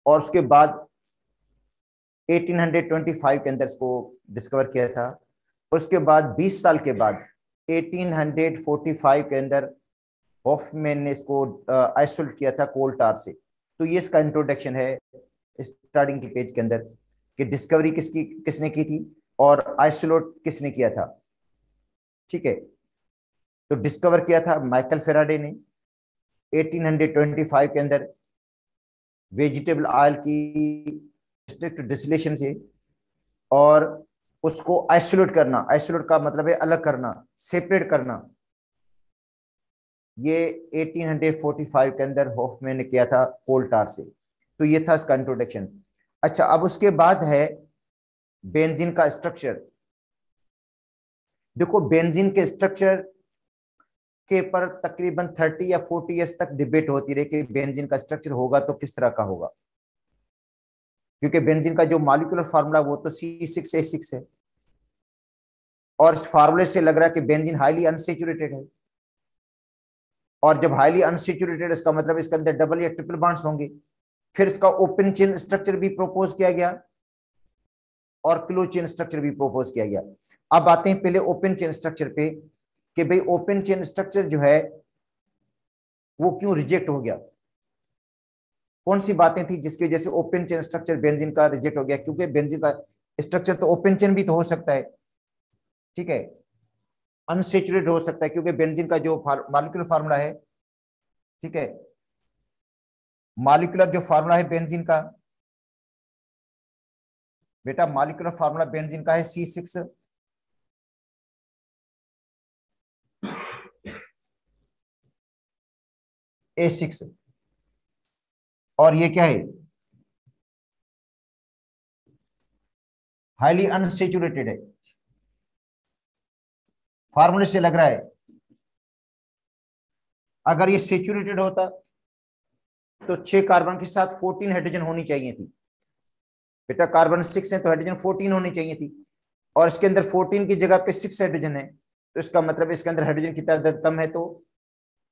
और उसके बाद 1825 के अंदर इसको डिस्कवर किया था। उसके बाद 20 साल के बाद 1845 के अंदर हॉफमैन ने इसको आइसोलेट किया था कोल टार से। तो ये इसका इंट्रोडक्शन है स्टार्टिंग के पेज के अंदर कि डिस्कवरी किसने की थी और आइसोलेट किसने किया था। ठीक है, तो डिस्कवर किया था माइकल फेराडे ने 1825 के अंदर वेजिटेबल ऑयल की स्ट्रिक्ट डिस्टिलेशन से, और उसको आइसोलेट करना, आइसोलेट का मतलब है अलग करना, सेपरेट करना, ये 1845 के अंदर हॉफमैन ने किया था कोल टार से। तो ये था इसका इंट्रोडक्शन। अच्छा, अब उसके बाद है बेंजीन का स्ट्रक्चर। देखो बेंजीन के स्ट्रक्चर के पर तकरीबन 30 या 40 ईयर्स तक डिबेट होती रही कि बेंजीन का स्ट्रक्चर होगा तो किस तरह का होगा, क्योंकि बेंजीन का जो मॉलिक्यूलर फार्मूला वो तो C6H6 है, और इस फार्मूले से लग रहा है कि बेंजीन हाईली अनसेचुरेटेड है, और जब हाईली अनसेचुरेटेड इसका मतलब इसके अंदर डबल या ट्रिपल बॉन्ड्स होंगे। फिर इसका ओपन चेन स्ट्रक्चर भी प्रोपोज किया गया और क्लोज चेन स्ट्रक्चर भी प्रोपोज किया गया। अब आते हैं पहले ओपन चेन स्ट्रक्चर पे कि भाई ओपन चेन स्ट्रक्चर जो है वो क्यों रिजेक्ट हो गया, कौन सी बातें थी जिसकी वजह से ओपन चेन स्ट्रक्चर बेंजीन का रिजेक्ट हो गया। क्योंकि बेंजीन का स्ट्रक्चर तो ओपन चेन भी तो हो सकता है, ठीक है, अनसेचुरेटेड हो सकता है, क्योंकि बेंजीन का जो मॉलिक्यूलर फार्मूला है, ठीक है, मॉलिक्यूलर जो फार्मूला है बेंजीन का, बेटा मॉलिक्यूलर फार्मूला बेंजीन का है C6H6, और ये क्या है, हाईली अनसेचुरेटेड है। फार्मूले से लग रहा है अगर ये सेचुरेटेड होता तो 6 कार्बन के साथ 14 हाइड्रोजन होनी चाहिए थी। बेटा कार्बन 6 है तो हाइड्रोजन 14 होनी चाहिए थी, और इसके अंदर 14 की जगह पे 6 हाइड्रोजन है, तो इसका मतलब इसके अंदर हाइड्रोजन की तादाद कम है, तो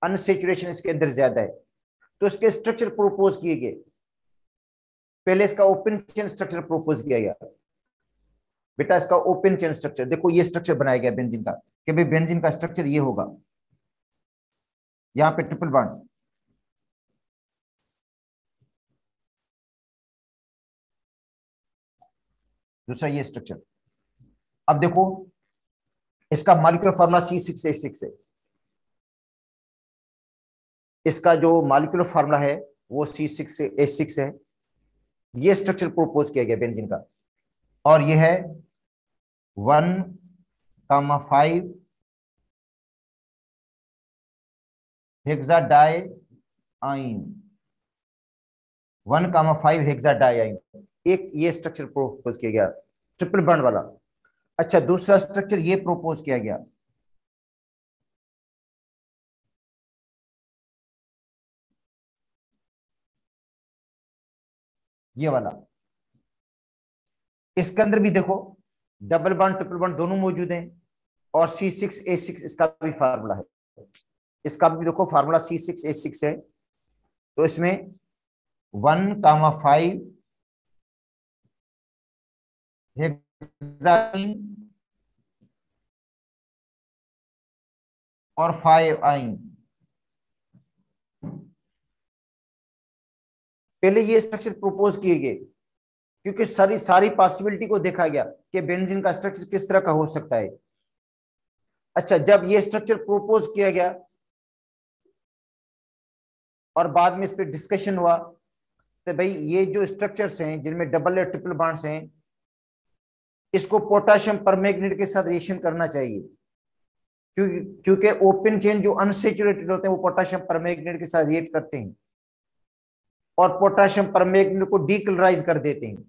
अनसेचुरेशन इसके अंदर ज्यादा है। तो इसके स्ट्रक्चर प्रोपोज किए गए, पहले इसका ओपन चेन स्ट्रक्चर प्रोपोज किया गया। बेटा इसका ओपन चेन स्ट्रक्चर देखो, ये स्ट्रक्चर बनाया गया बेंजीन का कि भाई बेंजीन का स्ट्रक्चर ये होगा, यहां पे ट्रिपल बॉन्ड, दूसरा ये स्ट्रक्चर। अब देखो इसका मॉलिक्यूलर फार्मूला C6H6 है, इसका जो मॉलिक्यूलर फार्मूला है वो C6H6 है। ये स्ट्रक्चर प्रोपोज किया गया बेंजीन का, और ये है 1,5 हेक्साडाइआइन, 1,5 हेक्साडाइआइन, एक ये स्ट्रक्चर प्रोपोज किया गया ट्रिपल बॉन्ड वाला। अच्छा, दूसरा स्ट्रक्चर ये प्रोपोज किया गया, ये वाला। इसके अंदर भी देखो डबल बॉन्ड ट्रिपल बॉन्ड दोनों मौजूद हैं, और C6H6 इसका भी फार्मूला है, इसका भी देखो फार्मूला C6H6 है। तो इसमें 1,5 हेक्साडाइन और 5 आइन। पहले ये स्ट्रक्चर प्रोपोज किए गए क्योंकि सारी सारी पॉसिबिलिटी को देखा गया कि बेंजीन का स्ट्रक्चर किस तरह का हो सकता है। अच्छा, जब ये स्ट्रक्चर प्रोपोज किया गया और बाद में इस पर डिस्कशन हुआ, तो भाई ये जो स्ट्रक्चर्स हैं जिनमें डबल या ट्रिपल बॉन्ड्स हैं, इसको पोटेशियम परमैंगनेट के साथ रिएक्शन करना चाहिए, क्योंकि ओपन चेन जो अनसेचुरेटेड होते हैं वो पोटेशियम परमैंगनेट के साथ रिएक्ट करते हैं और पोटेशियम परमैंगनेट को डीक्लोराइज कर देते हैं।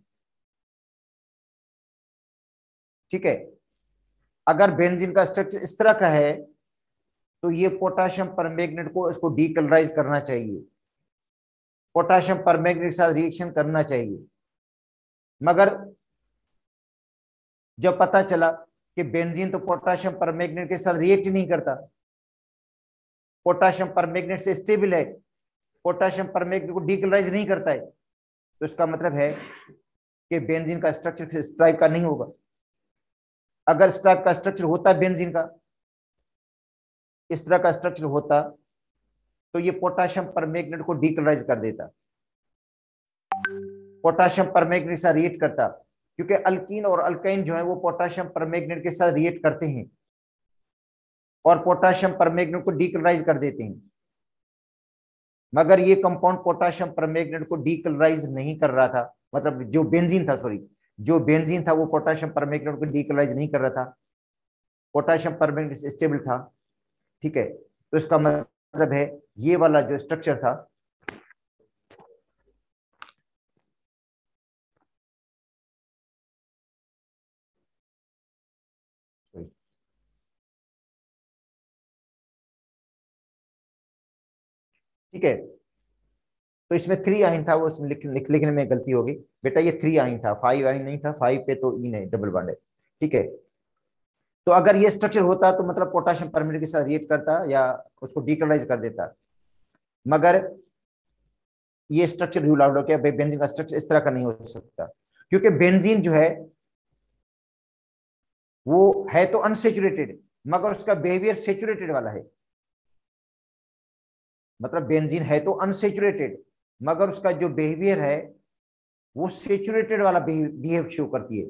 ठीक है, अगर बेंजीन का स्ट्रक्चर इस तरह का है तो ये पोटेशियम परमैंगनेट को इसको डीक्लोराइज करना चाहिए, पोटेशियम परमैंगनेट के साथ रिएक्शन करना चाहिए। मगर जब पता चला कि बेंजीन तो पोटेशियम परमैंगनेट के साथ रिएक्ट नहीं करता, पोटेशियम परमैंगनेट से स्टेबल है, पोटेशियम परमैंगनेट को डीक्लोराइज नहीं करता है, तो इसका मतलब है कि बेंजीन का स्ट्रक्चर फिर इस टाइप का नहीं होगा। अगर इस टाइप का स्ट्रक्चर होता बेंजीन का, इस तरह का स्ट्रक्चर होता, तो ये पोटेशियम परमैंगनेट को डीकलराइज कर देता, पोटेशियम परमैंगनेट के साथ रिएक्ट करता, क्योंकि अल्कीन और अल्काइन जो है वो पोटेशियम परमैंगनेट के साथ रिएक्ट करते हैं और पोटेशियम परमैंगनेट को डीकलराइज कर देते हैं। मगर ये कंपाउंड पोटेशियम परमैंगनेट को डीकलराइज नहीं कर रहा था, मतलब जो बेंजीन था, सॉरी, जो बेंजीन था वो पोटेशियम परमैंगनेट को डीकलराइज नहीं कर रहा था, पोटेशियम परमैंगनेट स्टेबल था। ठीक है, तो इसका मतलब है ये वाला जो स्ट्रक्चर था, ठीक है, तो इसमें 3 आइन था, वो उसमें लिखने में गलती होगी बेटा, ये 3 आइन था, 5 आइन नहीं था, 5 पे तो ई नहीं, डबल बॉन्ड है। ठीक है, तो अगर ये स्ट्रक्चर होता तो मतलब पोटेशियम परमैंगनेट के साथ रिएक्ट करता या उसको डीकलराइज कर देता, मगर ये स्ट्रक्चर रूल आउट हो गया, बेंजीन का स्ट्रक्चर इस तरह का नहीं हो सकता, क्योंकि बेंजीन जो है वो है तो अनसेचुरेटेड, मगर उसका बिहेवियर सेचुरेटेड वाला है। मतलब बेंजीन है तो अनसेचुरेटेड, मगर उसका जो बिहेवियर है वो सेचुरेटेड वाला बिहेव शो करती है,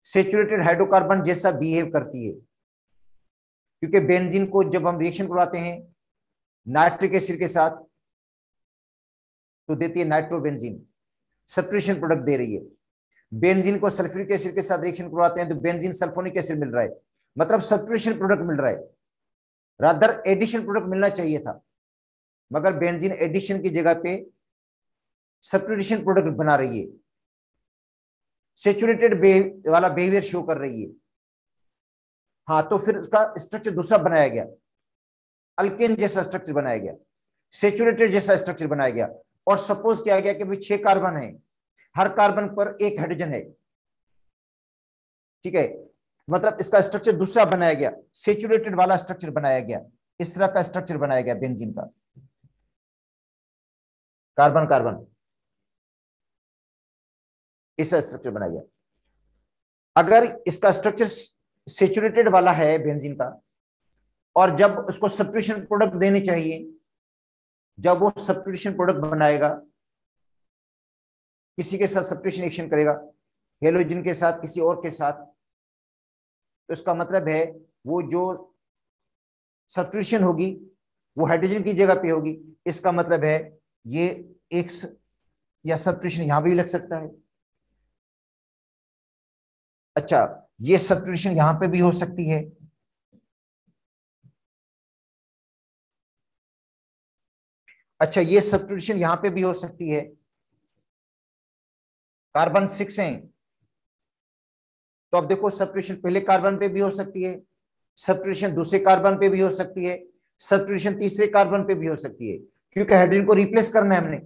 सेचुरेटेड हाइड्रोकार्बन जैसा बिहेव करती है। क्योंकि बेंजीन को जब हम रिएक्शन करवाते हैं नाइट्रिक एसिड के साथ तो देती है नाइट्रोबेंजीन, सब्स्टिट्यूशन प्रोडक्ट दे रही है। बेंजीन को सल्फ्यूरिक एसिड के साथ रिएक्शन करवाते हैं तो बेंजीन सल्फोनिक एसिड मिल रहा है, मतलब सब्स्टिट्यूशन प्रोडक्ट मिल रहा है, रादर एडिशन प्रोडक्ट मिलना चाहिए था, मगर बेंजीन एडिशन की जगह पे सब्स्टिट्यूशन प्रोडक्ट बना रही है, सेचुरेटेड वाला बिहेवियर शो कर रही है। हाँ, तो फिर उसका स्ट्रक्चर दूसरा बनाया गया, अल्केन जैसा स्ट्रक्चर बनाया गया, सेचुरेटेड जैसा स्ट्रक्चर बनाया गया, और सपोज किया गया कि भाई 6 कार्बन है, हर कार्बन पर एक हाइड्रोजन है। ठीक है, मतलब इसका स्ट्रक्चर दूसरा बनाया गया, सेचुरेटेड वाला स्ट्रक्चर बनाया गया, इस तरह का स्ट्रक्चर बनाया गया बेंजीन का, कार्बन कार्बन ऐसा स्ट्रक्चर बनाया गया। अगर इसका स्ट्रक्चर सेचुरेटेड वाला है बेंजीन का, और जब उसको सब्स्टिट्यूशन प्रोडक्ट देनी चाहिए, जब वो सब्स्टिट्यूशन प्रोडक्ट बनाएगा, किसी के साथ सब्स्टिट्यूशन एक्शन करेगा, हेलोजन के साथ, किसी और के साथ, तो इसका मतलब है वो जो सब्स्टिट्यूशन होगी वो हाइड्रोजन की जगह पे होगी। इसका मतलब है ये एक या सब्स्टिट्यूशन यहां भी लग सकता है। अच्छा, ये सब्स्टिट्यूशन यहां पे भी हो सकती है। अच्छा, ये सब्स्टिट्यूशन यहां पे भी हो सकती है। कार्बन 6 है, तो अब देखो सब्स्टिट्यूशन पहले कार्बन पे भी हो सकती है, सब्स्टिट्यूशन दूसरे कार्बन पे भी हो सकती है, सब्स्टिट्यूशन तीसरे कार्बन पे भी हो सकती है, क्योंकि हाइड्रोजन को रिप्लेस करना है हमने,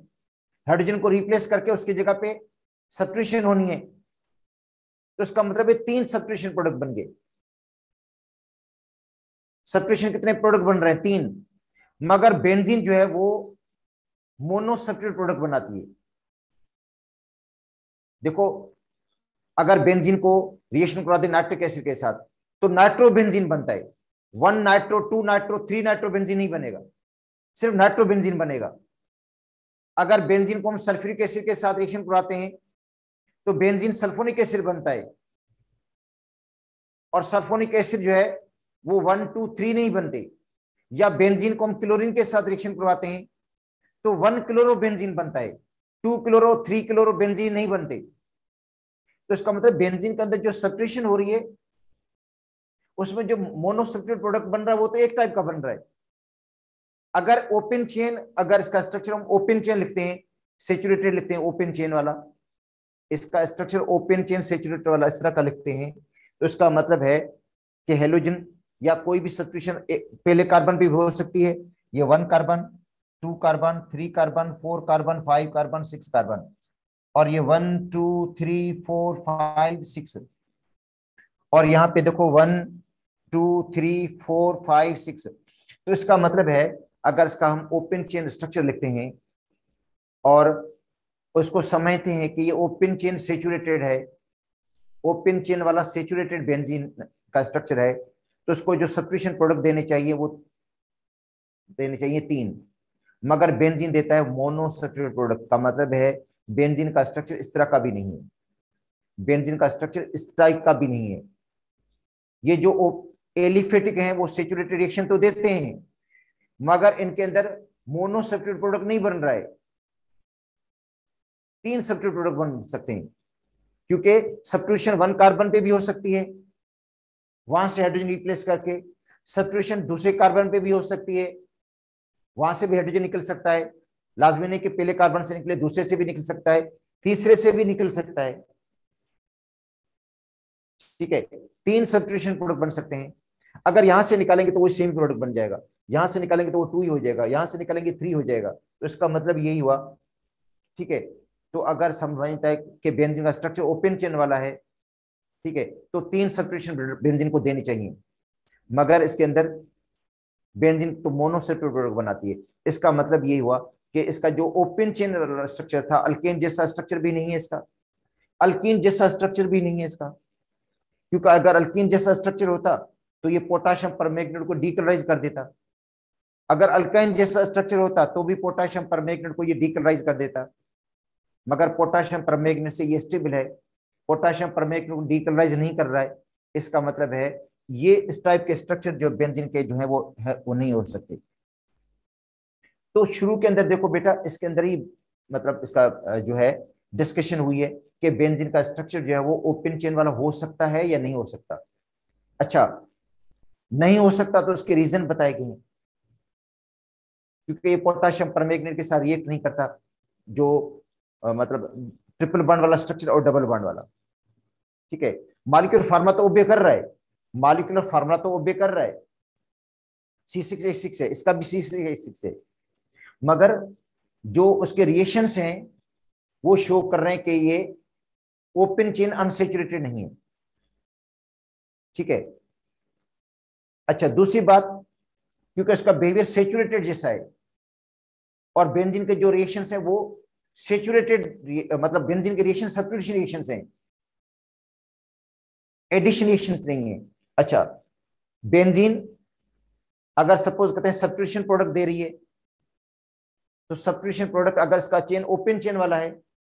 हाइड्रोजन को रिप्लेस करके उसकी जगह पे सब्स्टिट्यूशन होनी है, तो इसका मतलब है 3 सब्स्टिट्यूशन प्रोडक्ट बन गए। सब्स्टिट्यूशन कितने प्रोडक्ट बन रहे हैं? 3। मगर बेंजीन जो है वो मोनो सब्स्टिट्यूट प्रोडक्ट बनाती है। देखो, अगर बेंजीन को रिएक्शन करवा दे नाइट्रिक एसिड के साथ तो नाइट्रोबेंजीन बनता है, 1 नाइट्रो, 2 नाइट्रो, 3 नाइट्रोबेंजीन नहीं बनेगा, सिर्फ नाइट्रोबेंजीन बनेगा। अगर बेंजीन को हम सल्फ्यूरिक एसिड के साथ रिएक्शन करवाते हैं तो बेंजीन सल्फोनिक एसिड बनता है, और सल्फोनिक एसिड जो है वो 1 2 3 नहीं बनते। या बेंजीन को हम क्लोरीन के साथ रिएक्शन करवाते हैं तो 1 क्लोरो बेंजीन बनता है, 2 क्लोरो, 3 क्लोरो बेंजीन नहीं बनते। तो इसका मतलब बेंजीन के अंदर जो सब्स्टिट्यूशन हो रही है उसमें जो मोनो सब्स्टिट्यूट प्रोडक्ट बन रहा है वो तो एक टाइप का बन रहा है। अगर ओपन चेन, अगर इसका स्ट्रक्चर हम ओपन चेन लिखते हैं, सेचुरेटेड लिखते हैं, ओपन चेन वाला, इसका स्ट्रक्चर ओपन चेन सेचुरेटेड वाला इस तरह का लिखते हैं, तो इसका मतलब है कि हेलोजन या कोई भी सब्स्टिट्यूशन पहले कार्बन पे भी हो सकती है, ये 1 carbon, 2 carbon, 3 carbon, 4 carbon, 5 carbon, 6 carbon, और ये 1 2 3 4 5 6, और यहाँ पे देखो 1 2 3 4 5 6। तो इसका मतलब है अगर इसका हम ओपन चेन स्ट्रक्चर लिखते हैं और उसको समझते हैं कि ये ओपन चेन सेचुरेटेड है, ओपन चेन वाला सेचुरेटेड बेंजीन का स्ट्रक्चर है, तो उसको जो सब्स्टिट्यूशन प्रोडक्ट देने चाहिए वो देने चाहिए 3, मगर बेंजीन देता है मोनो सब्स्टिट्यूटेड प्रोडक्ट। का मतलब है बेंजीन का स्ट्रक्चर इस तरह का भी नहीं है, बेंजीन का स्ट्रक्चर इस टाइप का भी नहीं है। ये जो एलिफेटिक हैं वो सेचुरेटेड रिएक्शन तो देते हैं, मगर इनके अंदर मोनो सब्स्टिट्यूटेड प्रोडक्ट नहीं बन रहा है, 3 सब्स्टिट्यूटेड प्रोडक्ट बन सकते हैं, क्योंकि सब्स्टिट्यूशन 1 कार्बन पे भी हो सकती है, वहां से हाइड्रोजन रिप्लेस करके, सब्स्टिट्यूशन दूसरे कार्बन पे भी हो सकती है, वहां से भी हाइड्रोजन निकल सकता है, लाजमी नहीं कि पहले कार्बन से निकले, दूसरे से भी निकल सकता है, तीसरे से भी निकल सकता है। ठीक है, 3 सब्स्टिट्यूशन प्रोडक्ट बन सकते हैं। अगर यहां से निकालेंगे तो वो सेम प्रोडक्ट बन जाएगा, यहां से निकालेंगे तो वो 2 ही हो जाएगा, यहां से निकालेंगे 3 हो जाएगा, तो इसका मतलब यही हुआ। ठीक है, तो अगर समझता है कि बेंजीन का स्ट्रक्चर ओपन चेन वाला है, ठीक है, तो 3 सब्स्टिट्यूशन बेंजीन को देनी चाहिए, मगर इसके अंदर बेंजीन तो मोनोसेप्टेड प्रोडक्ट बनाती है। इसका मतलब यही हुआ कि इसका जो ओपन चेन स्ट्रक्चर था, अल्केन जैसा स्ट्रक्चर भी नहीं है इसका, अल्कीन जैसा स्ट्रक्चर भी नहीं है इसका, क्योंकि अगर अल्कीन जैसा स्ट्रक्चर होता तो ये पोटाशियम परमैंगनेट को डीकलराइज कर देता, अगर अल्काइन जैसा स्ट्रक्चर होता तो भी पोटाशियम परमैंगनेट को ये डीकलराइज कर देता, मगर पोटाशियम परमैंगनेट से ये स्टेबल है, पोटाशियम परमैंगनेट को डीकलराइज नहीं कर रहा है। इसका मतलब है ये इस टाइप के स्ट्रक्चर जो बेंजीन के जो है वो नहीं हो सकते। तो शुरू के अंदर देखो बेटा, इसके अंदर ही मतलब इसका जो है डिस्कशन हुई है कि बेंजीन का स्ट्रक्चर जो है वो ओपन चेन वाला हो सकता है या नहीं हो सकता। अच्छा, नहीं हो सकता तो उसके रीजन बताए गए हैं, क्योंकि ये पोटाशियम परमैंगनेट के साथ रिएक्ट नहीं करता, जो मतलब ट्रिपल बॉन्ड वाला स्ट्रक्चर और डबल बॉन्ड वाला। ठीक है, मॉलिक्यूलर फार्मूला तो ओबे कर रहा है, मॉलिक्यूलर फार्मूला तो ओबे कर रहा है, C6H6 है, इसका भी C6H6 है, मगर जो उसके रिएक्शंस हैं वो शो कर रहे हैं कि ये ओपन चेन अनसेचुरेटेड नहीं है। ठीक है, अच्छा दूसरी बात, क्योंकि उसका बिहेवियर सेचुरेटेड जैसा है, और बेंजीन के जो रिएक्शंस है वो सेचुरेटेड, मतलब बेंजीन के रिएक्शन सब्स्टिट्यूशन रिएक्शंस हैं, एडिशन रिएक्शंस नहीं है। अच्छा, बेंजीन अगर सपोज कहते हैं सब्स्टिट्यूशन प्रोडक्ट दे रही है, तो सब्स्टिट्यूशन प्रोडक्ट अगर इसका चेन ओपन चेन वाला है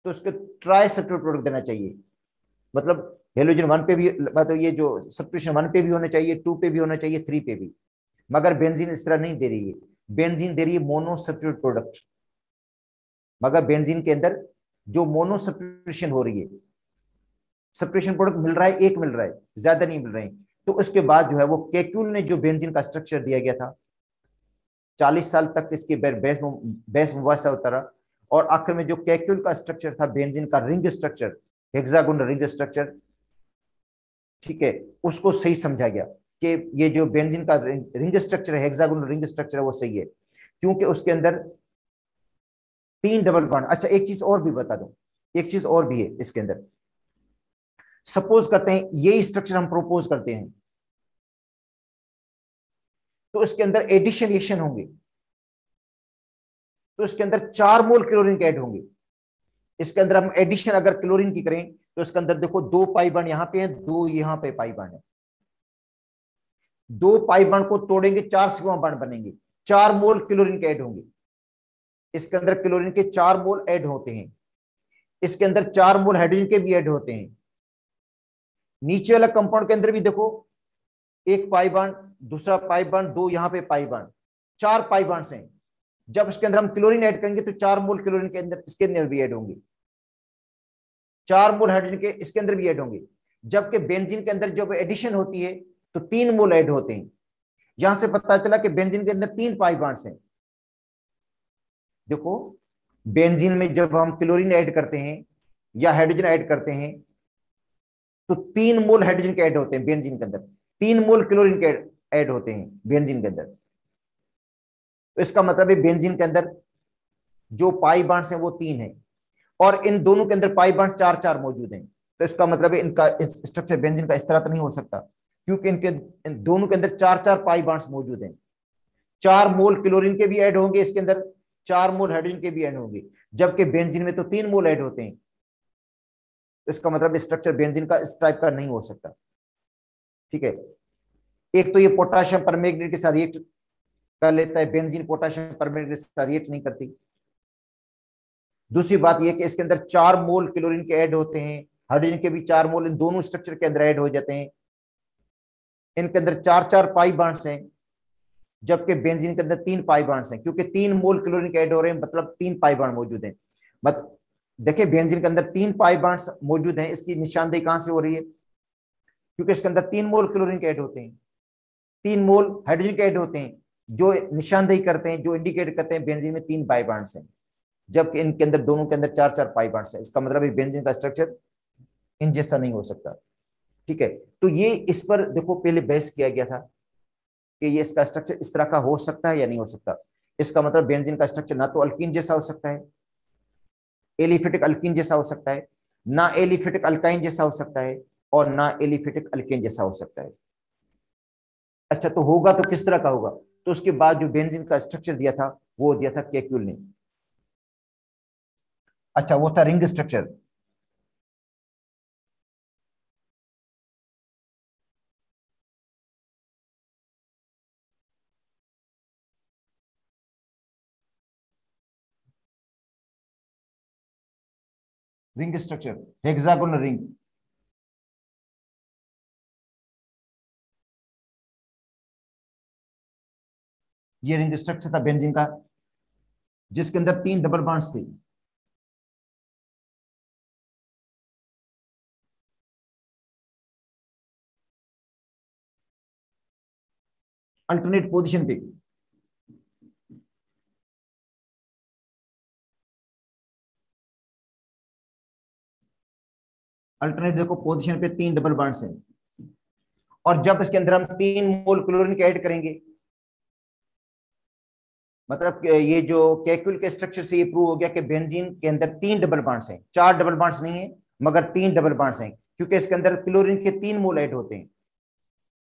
तो उसके ट्राई सब्स्टिट्यूट प्रोडक्ट देना चाहिए, मतलब हेलोजन 1 पे भी, मतलब ये जो सब्स्टिट्यूशन 1 पे भी होना चाहिए, 2 पे भी होना चाहिए, 3 पे भी, मगर बेंजीन इस तरह नहीं दे रही है, बेंजीन दे रही है मोनो सब्स्टिट्यूट प्रोडक्ट, मगर बेंजीन के अंदर जो मोनो सब्स्टिट्यूशन हो रही है, सब्स्टिट्यूशन प्रोडक्ट मिल रहा है, एक मिल रहा है, ज्यादा नहीं मिल रहे हैं। तो उसके बाद जो है वो केक्यूल ने जो बेंजीन का स्ट्रक्चर दिया गया था, 40 साल तक इसकी बेस मुबासा होता रहा, और आखिर में जो केक्यूल का स्ट्रक्चर था बेंजीन का ring structure, hexagonal ring structure, ठीक है, उसको सही समझा गया कि ये जो बेंजीन का रिंग स्ट्रक्चर है, हेक्सागोनल रिंग स्ट्रक्चर है, वो सही है, क्योंकि उसके अंदर 3 डबल बॉन्ड। अच्छा, एक चीज और भी बता दूं, एक चीज और भी है इसके अंदर, सपोज करते हैं ये स्ट्रक्चर हम प्रोपोज करते हैं, तो इसके अंदर एडिशन रिएक्शन होंगे, तो इसके अंदर 4 मोल क्लोरीन के ऐड होंगे। इसके अंदर हम एडिशन अगर क्लोरीन की करें तो इसके अंदर देखो 2 पाई बॉन्ड यहां पे है, 2 यहां पे पाई बॉन्ड है, 2 पाई बॉन्ड को तोड़ेंगे 4 सिग्मा बॉन्ड बनेंगे, 4 मोल क्लोरीन के ऐड होंगे। इसके अंदर क्लोरीन के 4 मोल ऐड होते हैं, इसके अंदर 4 मोल हाइड्रोजन के भी ऐड होते हैं। नीचे वाला कंपाउंड के अंदर भी देखो, एक पाई बॉन्ड, दूसरा पाई बॉन्ड, 2 यहां पे पाई बॉन्ड, 4 पाई बॉन्ड्स हैं। जब इसके अंदर हम क्लोरीन ऐड करेंगे तो 4 मोल क्लोरीन के अंदर इसके अंदर भी ऐड होंगे, 4 मोल हाइड्रोजन के इसके अंदर भी ऐड होंगे। जबकि बेंजीन के अंदर जब एडिशन होती है तो 3 मोल ऐड होते हैं। यहां से पता चला कि बेंजीन के अंदर 3 पाई बॉन्ड्स हैं। देखो, बेंजीन में जब हम क्लोरीन ऐड करते हैं या हाइड्रोजन ऐड करते हैं तो 3 मोल हाइड्रोजन के ऐड होते हैं बेंजीन के अंदर, 3 मोल क्लोरीन के ऐड होते हैं बेंजीन के अंदर। तो इसका मतलब है बेंजीन के अंदर जो पाई बॉन्ड्स हैं वो 3 हैं, और इन दोनों के अंदर पाई बॉन्ड 4-4 मौजूद हैं। तो इसका मतलब है इनका स्ट्रक्चर बेंजीन का इस तरह तो नहीं हो सकता, क्योंकि इन दोनों के अंदर 4-4 पाई बॉन्ड्स मौजूद हैं। 4 मोल क्लोरीन के भी ऐड होंगे इसके अंदर, 4 मोल हाइड्रोजन के भी ऐड होंगे, जबकि बेंजीन में तो 3 मोल ऐड होते हैं। इसका मतलब स्ट्रक्चर बेंजीन का इस टाइप का नहीं हो सकता। ठीक है, एक तो ये पोटाशियम परमैंगनेट के साथ रिएक्ट कर लेता है, बेंजीन पोटाशियम परमैंगनेट के साथ रिएक्ट नहीं करती। दूसरी बात ये कि इसके अंदर 4 मोल क्लोरीन के ऐड होते हैं, हाइड्रोजन के भी 4 मोल इन दोनों स्ट्रक्चर के अंदर ऐड हो जाते हैं। इनके अंदर 4-4 पाई बॉन्ड्स हैं, जबकि बेंजीन के अंदर 3 पाई बॉन्ड्स हैं, क्योंकि 3 मोल क्लोरीन के ऐड हो रहे हैं, मतलब 3 पाई बॉन्ड मौजूद हैं। मतलब देखिए बेंजीन के अंदर 3 पाई बॉन्ड्स मौजूद हैं, इसकी निशानदेही कहां से हो रही है? क्योंकि इसके अंदर 3 मोल क्लोरीन के ऐड होते हैं, 3 मोल हाइड्रोजन के ऐड होते हैं, जो निशानदेही करते हैं, जो इंडिकेट करते हैं बेंजीन में 3 पाई बॉन्ड्स हैं, जबकि इनके अंदर दोनों के अंदर 4-4 पाई बॉन्ड्स हैं। इसका मतलब बेंजीन का स्ट्रक्चर इन जैसा नहीं हो सकता। ठीक है, तो ये इस पर देखो पहले बहस किया गया था कि ये इसका स्ट्रक्चर इस तरह का हो सकता है या नहीं हो सकता। इसका मतलब बेंजीन का स्ट्रक्चर ना तो अल्कीन जैसा हो सकता है, एलिफेटिक अल्कीन जैसा हो सकता है, ना एलिफेटिक अल्काइन जैसा हो सकता है, और ना एलिफेटिक अल्केन जैसा हो सकता है। अच्छा, तो होगा तो किस तरह का होगा? तो उसके बाद जो बेंजीन का स्ट्रक्चर दिया था वो दिया था केक्यूल ने। अच्छा, वो था ring structure. Ring structure, hexagonal ring. ये रिंग स्ट्रक्चर था बेंजीन का, जिसके अंदर 3 डबल बॉन्ड्स थे। अल्टरनेट पोजीशन पे। अल्टरनेट देखो पोजीशन पे 3 डबल बॉन्ड्स हैं, और जब इसके अंदर हम 3 मोल क्लोरीन के ऐड करेंगे, मतलब कि ये जो केक्यूल के स्ट्रक्चर से ये प्रूव हो गया कि बेंजीन के अंदर 3 डबल बॉन्ड्स हैं, 4 डबल बॉन्ड्स नहीं है, मगर 3 डबल बॉन्ड्स हैं, क्योंकि इसके अंदर क्लोरीन के 3 मोल ऐड होते हैं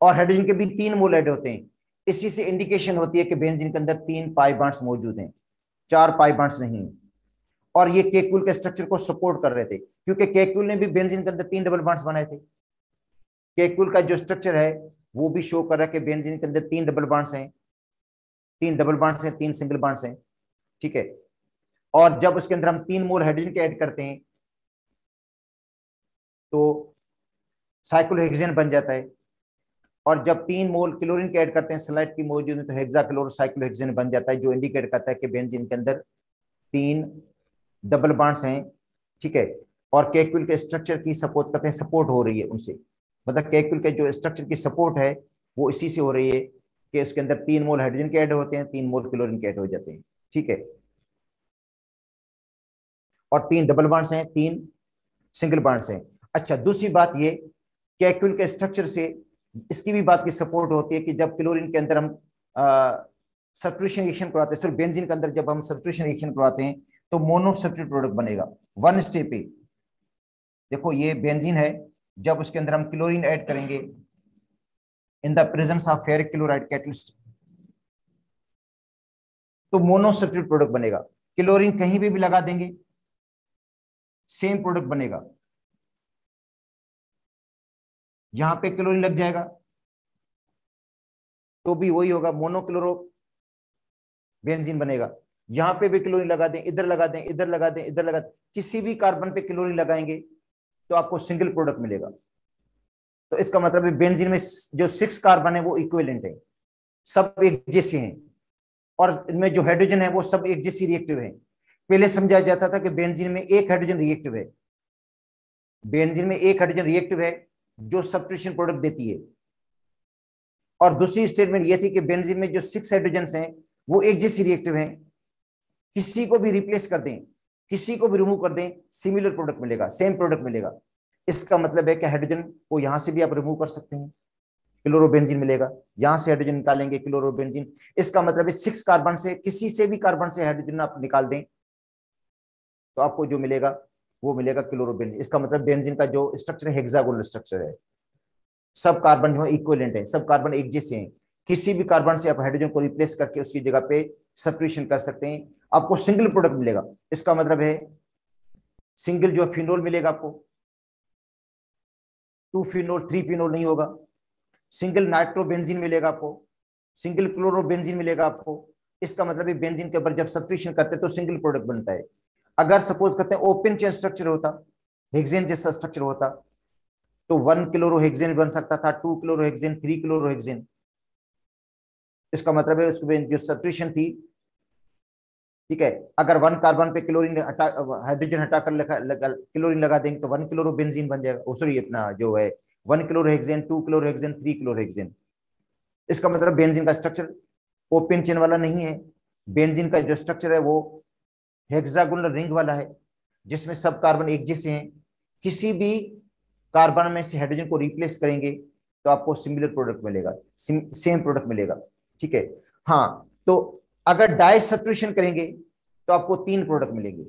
और हाइड्रोजन के भी 3 मोल ऐड होते हैं। इसी से इंडिकेशन होती है कि बेंजीन के अंदर 3 पाई बॉन्ड्स मौजूद हैं, 4 पाई बॉन्ड्स नहीं है। और ये केक्यूल के स्ट्रक्चर को सपोर्ट कर रहे थे, क्योंकि केक्यूल ने भी बेंजीन के अंदर 3 डबल बॉन्ड्स बनाए थे। केक्यूल का जो स्ट्रक्चर है वो भी शो कर रहा है कि बेंजीन के अंदर 3 डबल बॉन्ड्स हैं, 3 डबल बॉन्ड्स हैं, 3 सिंगल बॉन्ड्स हैं। ठीक है, और जब उसके अंदर हम 3 मोल हाइड्रोजन के ऐड करते हैं तो साइक्लोहेक्सेन बन जाता है, और जब 3 मोल क्लोरीन के ऐड करते हैं स्लाइड की मौजूद में, तो हेक्साक्लोरोसाइक्लोहेक्सेन बन जाता है, जो इंडिकेट करता है कि बेंजीन के अंदर 3 डबल बॉन्ड्स हैं। ठीक है, और केक्यूल के स्ट्रक्चर की सपोर्ट करते हैं, सपोर्ट हो रही है उनसे, मतलब केक्यूल के जो स्ट्रक्चर की सपोर्ट है वो इसी से हो रही है कि उसके अंदर 3 मोल हाइड्रोजन के ऐड होते हैं, 3 मोल क्लोरीन के ऐड हो जाते हैं। ठीक है, और 3 डबल बॉन्ड्स हैं, 3 सिंगल बॉन्ड्स हैं। अच्छा, दूसरी बात ये केक्यूल के स्ट्रक्चर से इसकी भी बात की सपोर्ट होती है कि जब क्लोरीन के अंदर हम सब्स्टिट्यूशन रिएक्शन करवाते हैं, सिर्फ बेंजीन के अंदर जब हम सब्स्टिट्यूशन रिएक्शन करवाते हैं तो मोनो सब्स्टिट्यूट प्रोडक्ट बनेगा। वन स्टेप पे देखो, ये बेंजीन है, जब उसके अंदर हम क्लोरीन ऐड करेंगे in the presence of ferric chloride catalyst, तो मोनो सब्स्टिट्यूट प्रोडक्ट बनेगा। क्लोरीन कहीं भी लगा देंगे सेम प्रोडक्ट बनेगा। यहां पे क्लोरीन लग जाएगा तो भी वही होगा, मोनोक्लोरो बेंजीन बनेगा। यहां पे भी क्लोरीन लगा दें, इधर लगा दें, इधर लगा दें, इधर लगा दें, किसी भी कार्बन पे क्लोरीन लगाएंगे तो आपको सिंगल प्रोडक्ट मिलेगा। तो इसका मतलब है बेंजीन में जो 6 कार्बन है वो इक्विवेलेंट है, सब एक जैसे हैं, और इनमें जो हाइड्रोजन है वो सब एक जैसी रिएक्टिव है। पहले समझाया जाता था कि बेंजीन में एक हाइड्रोजन रिएक्टिव है, बेंजीन में एक हाइड्रोजन रिएक्टिव है जो सब्स्टिट्यूशन प्रोडक्ट देती है, और दूसरी स्टेटमेंट ये थी कि बेंजीन में जो 6 हाइड्रोजन हैं वो एक जैसी रिएक्टिव हैं, किसी को भी रिप्लेस कर दें, किसी को भी रिमूव कर दें, सिमिलर प्रोडक्ट मिलेगा, सेम प्रोडक्ट मिलेगा। इसका मतलब है कि हाइड्रोजन को यहां से भी आप रिमूव कर सकते हैं, क्लोरोबेंजीन मिलेगा, यहां से हाइड्रोजन निकालेंगे क्लोरोबेंजीन। इसका मतलब है 6 कार्बन से किसी से भी कार्बन से हाइड्रोजन आप निकाल दें तो आपको जो मिलेगा वो मिलेगा क्लोरोबेंजीन। इसका मतलब बेंजीन का जो स्ट्रक्चर है हेक्सागोनल स्ट्रक्चर है, सब कार्बन जो है इक्विवेलेंट है, सब कार्बन एक जैसे हैं, किसी भी कार्बन से आप हाइड्रोजन को रिप्लेस करके उसकी जगह पे सब्स्टिट्यूशन कर सकते हैं, आपको सिंगल प्रोडक्ट मिलेगा। इसका मतलब है सिंगल जो फिनोल मिलेगा आपको, 2 फिनोल 3 फिनोल नहीं होगा। सिंगल नाइट्रोबेंजीन मिलेगा आपको, सिंगल क्लोरोबेंजीन मिलेगा आपको। इसका मतलब है बेंजीन के ऊपर जब सब्स्टिट्यूशन करते हैं तो सिंगल प्रोडक्ट बनता है। अगर सपोज करते हैं ओपन चेन स्ट्रक्चर होता, हेक्सेन जैसा स्ट्रक्चर होता, तो 1 क्लोरोहेक्सेन बन सकता था, 2 क्लोरोहेक्सेन, 3 क्लोरोहेक्सेन। इसका मतलब है उसकी जो सब्स्टिट्यूशन थी, ठीक है, अगर 1 कार्बन पे क्लोरीन हटा, हाइड्रोजन हटाकर क्लोरीन लगा देंगे तो 1 क्लोरोबेंजीन बन जाएगा। सॉरी, अपना जो है 1 क्लोरोहेक्सेन, 2 क्लोरोहेक्सेन, 3 क्लोरोहेक्सेन। इसका मतलब बेंजीन का स्ट्रक्चर ओपन चेन वाला नहीं है। बेंजीन का जो स्ट्रक्चर है वो हेक्सागोनल रिंग वाला है, जिसमें सब कार्बन एक जैसे हैं। किसी भी कार्बन में से हाइड्रोजन को रिप्लेस करेंगे तो आपको सिमिलर प्रोडक्ट मिलेगा, सेम प्रोडक्ट मिलेगा, ठीक है। हाँ, तो अगर डाई सब्स्टिट्यूशन करेंगे तो आपको 3 प्रोडक्ट मिलेंगे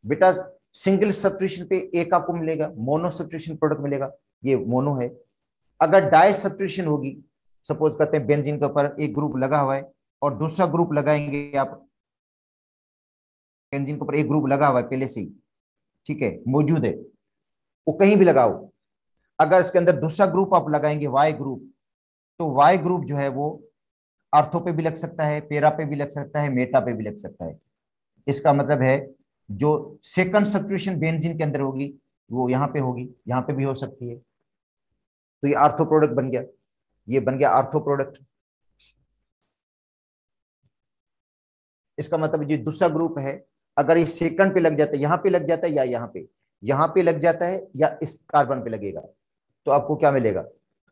बेटा। सिंगल सब्स्टिट्यूशन पे एक आपको मिलेगा, मोनो सब्स्टिट्यूशन प्रोडक्ट मिलेगा, ये मोनो है। अगर डाई सब्स्टिट्यूशन होगी, सपोज करते हैं बेंजीन के ऊपर एक ग्रुप लगा हुआ है और दूसरा ग्रुप लगाएंगे आप, बेंजीन के ऊपर एक ग्रुप लगा हुआ है पहले से ही, ठीक है, मौजूद है, वो कहीं भी लगाओ। अगर इसके अंदर दूसरा ग्रुप आप लगाएंगे वाई ग्रुप, तो वाई ग्रुप जो है वो आर्थो पे भी लग सकता है, पेरा पे भी लग सकता है, मेटा पे भी लग सकता है। इसका मतलब है जो सेकंड सब्स्टिट्यूशन बेंजीन के अंदर होगी वो यहाँ पे होगी, यहाँ पे भी हो सकती है। तो ये आर्थो प्रोडक्ट बन गया, ये बन गया आर्थो प्रोडक्ट। इसका मतलब जो दूसरा ग्रुप है, अगर ये सेकंड पे लग जाता है, यहाँ पे लग जाता है या यहाँ पे लग जाता है या इस कार्बन पे लगेगा, तो आपको क्या मिलेगा?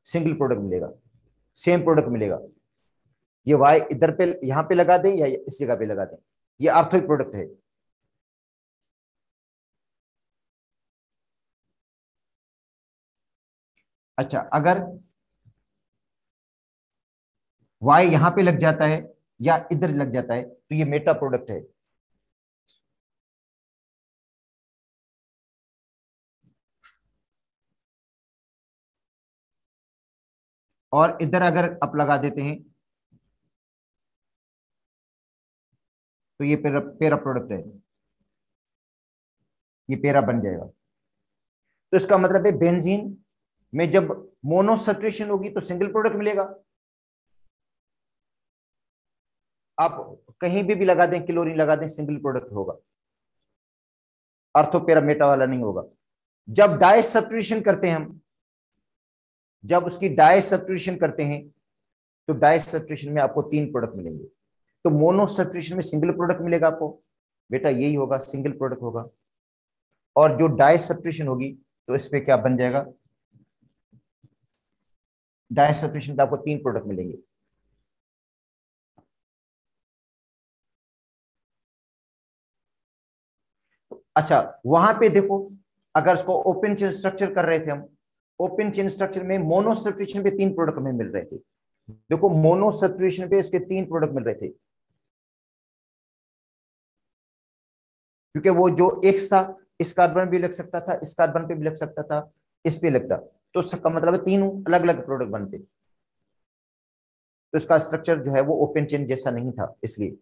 सिंगल प्रोडक्ट मिलेगा, सेम प्रोडक्ट मिलेगा। ये वाई इधर पे यहाँ पे लगा दें या इस जगह पे लगा दें, ये आर्थोइक प्रोडक्ट है। अच्छा, अगर वाई यहाँ पे लग जाता है या इधर लग जाता है तो ये मेटा प्रोडक्ट है। और इधर अगर आप लगा देते हैं तो ये पेरा पेरा प्रोडक्ट है, ये पेरा बन जाएगा। तो इसका मतलब है बेंजीन में जब मोनो सब्स्टिट्यूशन होगी तो सिंगल प्रोडक्ट मिलेगा। आप कहीं भी लगा दें, क्लोरीन लगा दें, सिंगल प्रोडक्ट होगा, अर्थो पेरा मेटा वाला नहीं होगा। जब डाई सब्स्टिट्यूशन करते हैं हम, जब उसकी डाई सब्स्टिट्यूशन करते हैं तो डाई सब्स्टिट्यूशन में आपको 3 प्रोडक्ट मिलेंगे। तो मोनो सब्स्टिट्यूशन में सिंगल प्रोडक्ट मिलेगा आपको, बेटा यही होगा, सिंगल प्रोडक्ट होगा। और जो डाई सब्स्टिट्यूशन होगी तो इस पे क्या बन जाएगा? डाई सब्स्टिट्यूशन पे आपको 3 प्रोडक्ट मिलेंगे। अच्छा, वहां पे देखो, अगर इसको ओपन चेन स्ट्रक्चर कर रहे थे हम, ओपन चेन स्ट्रक्चर में मोनो सब्स्टिट्यूशन पे 3 प्रोडक्ट हमें मिल रहे थे। देखो, मोनो सब्स्टिट्यूशन पे इसके 3 प्रोडक्ट मिल रहे थे, क्योंकि वो जो एक्स था इस कार्बन भी लग सकता था, इस कार्बन पे भी लग सकता था, इस पे लगता, तो इसका मतलब है 3 अलग अलग प्रोडक्ट बनते। तो इसका स्ट्रक्चर जो है वो ओपन चेन जैसा नहीं था, इसलिए।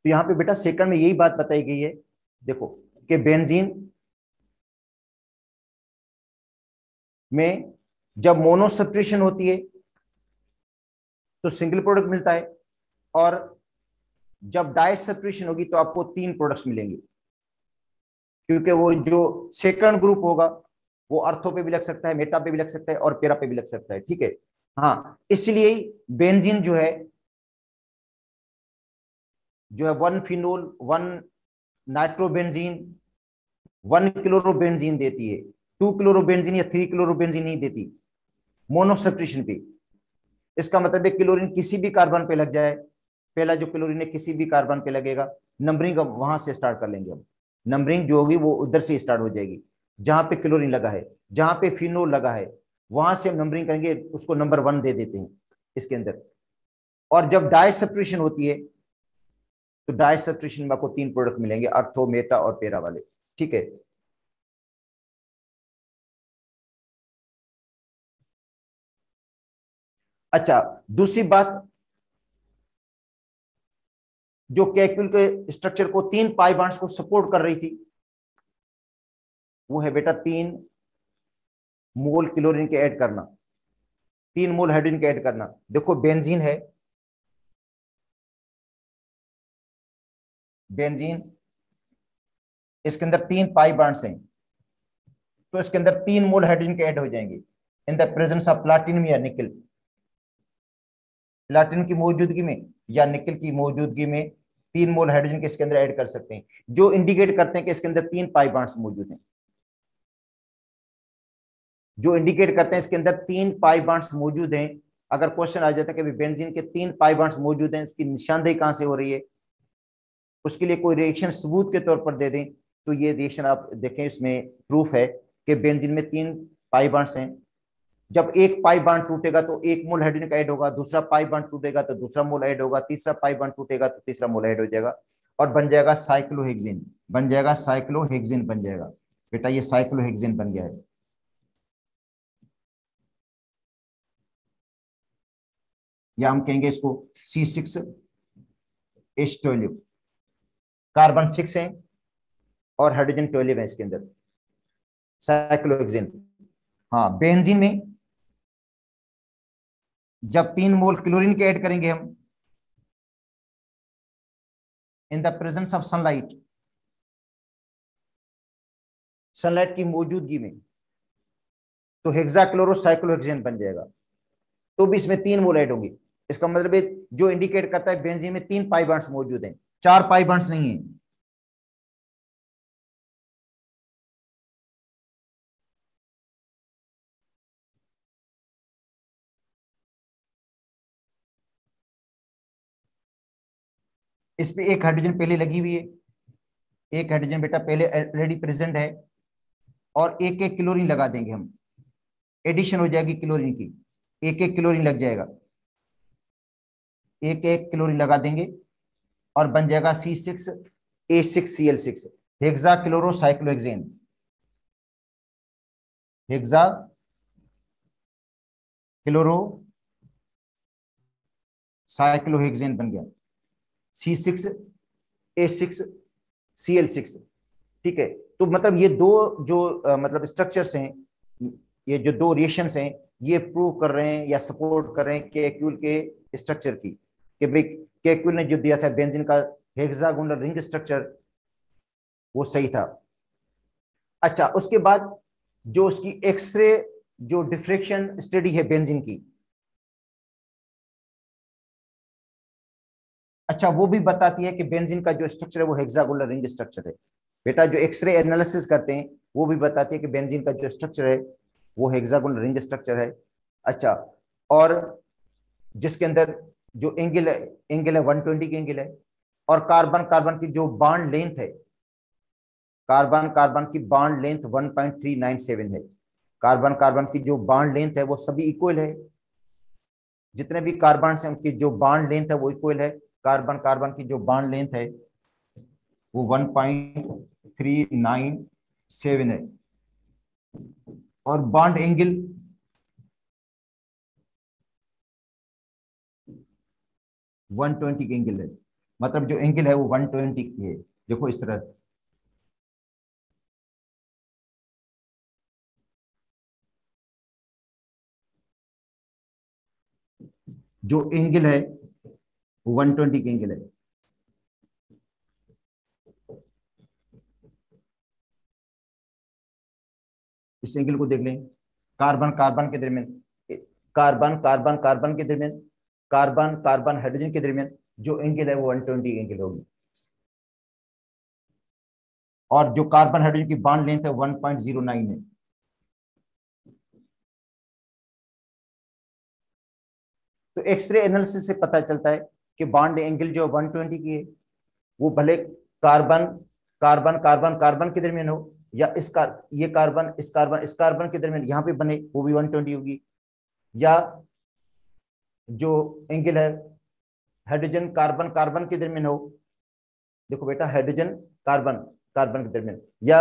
तो यहाँ पे बेटा सेकंड में यही बात बताई गई है, देखो, कि बेंजीन में जब मोनो सब्स्टिट्यूशन होती है तो सिंगल प्रोडक्ट मिलता है, और जब डाई सब्स्टिट्यूशन होगी तो आपको 3 प्रोडक्ट्स मिलेंगे, क्योंकि वो जो सेकंड ग्रुप होगा वो अर्थो पे भी लग सकता है, मेटा पे भी लग सकता है और पेरा पे भी लग सकता है, ठीक है। हाँ, इसलिए बेंजीन जो है 1 फिनोल, 1 नाइट्रोबेंजीन, 1 क्लोरोबेंजीन देती है, 2 क्लोरोबेंजीन या 3 क्लोरोबेंजीन नहीं देती मोनो सब्स्टिट्यूशन पे। इसका मतलब है क्लोरीन किसी भी कार्बन पे लग जाए, पहला जो क्लोरीन है किसी भी कार्बन पे लगेगा, नंबरिंग वहां से स्टार्ट कर लेंगे हम। नंबरिंग जो होगी वो उधर से स्टार्ट हो जाएगी, जहां पे क्लोरीन लगा है, जहां पे फिनोल लगा है, वहां से हम नंबरिंग करेंगे, उसको नंबर 1 दे देते हैं इसके अंदर। और जब डाई सब्स्टिट्यूशन होती है तो डाई सब्स्टिट्यूशन में आपको 3 प्रोडक्ट मिलेंगे, अर्थो, मेटा और पेरा वाले। ठीक है। अच्छा, दूसरी बात, जो कैक्यूल के स्ट्रक्चर को 3 पाई बॉन्ड्स को सपोर्ट कर रही थी, वो है बेटा 3 मोल क्लोरीन के ऐड करना, 3 मोल हाइड्रोजन के ऐड करना। देखो बेंजीन है, बेंजीन, इसके अंदर 3 पाई बॉन्ड्स हैं, तो इसके अंदर 3 मोल हाइड्रोजन के ऐड हो जाएंगे in the presence of platinum या निकल। प्लाटिनम की मौजूदगी में या निकल की मौजूदगी में 3 मोल हाइड्रोजन के इसके अंदर ऐड कर सकते हैं, जो इंडिकेट करते हैं कि इसके अंदर 3 पाई बॉन्ड्स मौजूद हैं, जो इंडिकेट करते हैं इसके अंदर 3 पाई बॉन्ड्स मौजूद हैं। अगर क्वेश्चन आ जाता है कि बेंजीन के 3 पाई बॉन्ड्स मौजूद हैं, इसकी निशानदेही कहां से हो रही है, उसके लिए कोई रिएक्शन सबूत के तौर पर दे दें, तो ये रिएक्शन आप देखें, इसमें प्रूफ है कि बेंजीन में 3 पाई बॉन्ड्स हैं। जब एक पाई बॉन्ड टूटेगा तो 1 मोल हाइड्रोजन का ऐड होगा, दूसरा पाई बॉन्ड टूटेगा तो दूसरा मोल ऐड होगा, तीसरा पाई बॉन्ड टूटेगा तो तीसरा मोल ऐड हो जाएगा और बन जाएगा साइक्लोहेक्सेन, बन जाएगा साइक्लोहेक्सेन, बन जाएगा बेटा, ये साइक्लोहेक्सेन बन गया है। या हम कहेंगे इसको C6H12, कार्बन 6 है और हाइड्रोजन 12 है इसके अंदर, साइक्लोहेक्सेन। हाँ, बेंजीन में जब 3 मोल क्लोरीन के ऐड करेंगे हम in the presence of sunlight, sunlight की मौजूदगी में, तो हेक्साक्लोरोसाइक्लोहेक्सेन बन जाएगा, तो भी इसमें 3 मोल ऐड होंगे। इसका मतलब है, जो इंडिकेट करता है बेंजीन में 3 पाई बॉन्ड्स मौजूद हैं, 4 पाई बॉन्ड्स नहीं है। इस पे एक हाइड्रोजन पहले लगी हुई है, एक हाइड्रोजन बेटा पहले ऑलरेडी प्रेजेंट है, और एक एक क्लोरीन लगा देंगे हम, एडिशन हो जाएगी क्लोरीन की, एक एक क्लोरीन लग जाएगा, एक एक क्लोरीन लगा देंगे और बन जाएगा C6H6Cl6, hexa chlorocyclohexane, hexa chloro cyclohexane बन गया, C6H6Cl6। ठीक है। तो मतलब ये दो जो मतलब स्ट्रक्चर्स हैं, ये जो 2 रिएक्शंस हैं, ये प्रूव कर रहे हैं या सपोर्ट कर रहे हैं कैक्यूल के स्ट्रक्चर की, कि भाई कैक्यूल ने जो दिया था बेंजीन का हेक्सागोनल रिंग स्ट्रक्चर, वो सही था। अच्छा, उसके बाद जो उसकी एक्सरे जो डिफ्रेक्शन स्टडी है बेंजीन की, अच्छा, वो भी बताती है कि बेंजीन का जो स्ट्रक्चर है वो हेक्सागोनल रिंग स्ट्रक्चर है। बेटा जो एक्सरे एनालिसिस करते हैं वो भी बताती है कि बेंजीन का जो स्ट्रक्चर है वो हेक्सागोनल रिंग स्ट्रक्चर है। अच्छा, और जिसके अंदर जो एंगल है 120 की एंगल है, और कार्बन कार्बन की जो बॉन्ड लेंथ है, कार्बन कार्बन की बॉन्ड लेंथ 1.397 है। कार्बन कार्बन की जो बॉन्ड लेंथ है वो सभी इक्वल है, जितने भी कार्बन हैं उनकी जो बॉन्ड लेंथ है वो इक्वल है। कार्बन कार्बन की जो बॉन्ड लेंथ है वो 1.397 है, और बॉन्ड एंगल 120 की एंगल है, मतलब जो एंगल है वो 120 की है। देखो इस तरह, जो एंगल है वो 120 की एंगल है। इस एंगल को देख लें, कार्बन कार्बन के दरमियान, कार्बन कार्बन कार्बन के दरमियान, कार्बन कार्बन हाइड्रोजन के दरमियान जो एंगल है वो 120 एंगल होगी, और जो कार्बन हाइड्रोजन की बॉन्ड लेंथ है 1.09 है। तो एक्सरे एनालिसिस से पता चलता है कि बॉन्ड एंगल जो 120 की है, वो भले कार्बन कार्बन कार्बन कार्बन के दरमियान हो, या ये कार्बन इस कार्बन के दरमियान यहाँ पे बने, वो भी 120 होगी, या जो एंगल है हाइड्रोजन कार्बन कार्बन के दरमियान हो, देखो बेटा हाइड्रोजन कार्बन कार्बन के दरमियान, या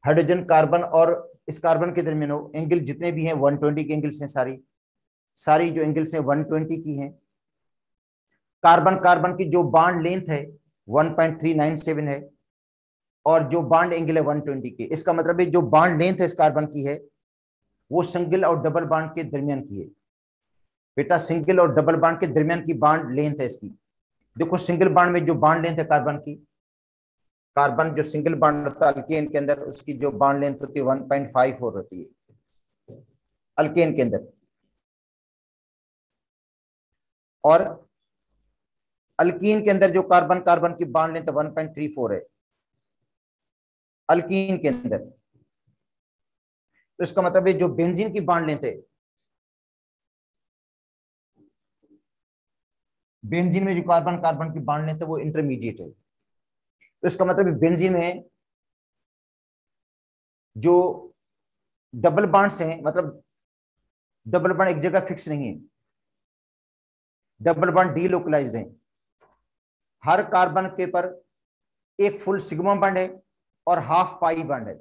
हाइड्रोजन कार्बन और इस कार्बन के दरमियान हो, एंगल जितने भी हैं 120 के एंगल्स हैं, सारी सारी जो एंगल्स हैं 120 की हैं। कार्बन कार्बन की जो बॉन्ड लेंथ है 1.397 है, और जो बॉन्ड एंगल है 120 के। इसका मतलब है जो बॉन्ड लेंथ है इस कार्बन की है वो सिंगल और डबल बॉन्ड के दरमियान की है। बेटा सिंगल और डबल बॉन्ड के दरमियान की बॉन्ड लेंथ है इसकी। देखो सिंगल बॉन्ड में जो बॉन्ड लेंथ है कार्बन की, कार्बन जो सिंगल बॉन्ड होता है अल्केन के अंदर, उसकी जो बॉन्ड लेंथ होती है 1.54 होती है अल्केन के अंदर, और अल्कीन के अंदर जो कार्बन कार्बन की बॉन्ड लेंथ 1.34 है अल्कीन के अंदर। तो इसका मतलब है जो बेंजीन की बॉन्ड लेंथ है, बेंजीन में जो कार्बन कार्बन की बॉन्ड लेंथ है वो इंटरमीडिएट है। तो इसका मतलब बेंजीन में जो डबल बॉन्ड्स हैं, मतलब डबल बॉन्ड एक जगह फिक्स नहीं है, डबल बॉन्ड डीलोकलाइज्ड है। हर कार्बन के पर एक फुल सिग्मा बॉन्ड है और हाफ पाई बॉन्ड है।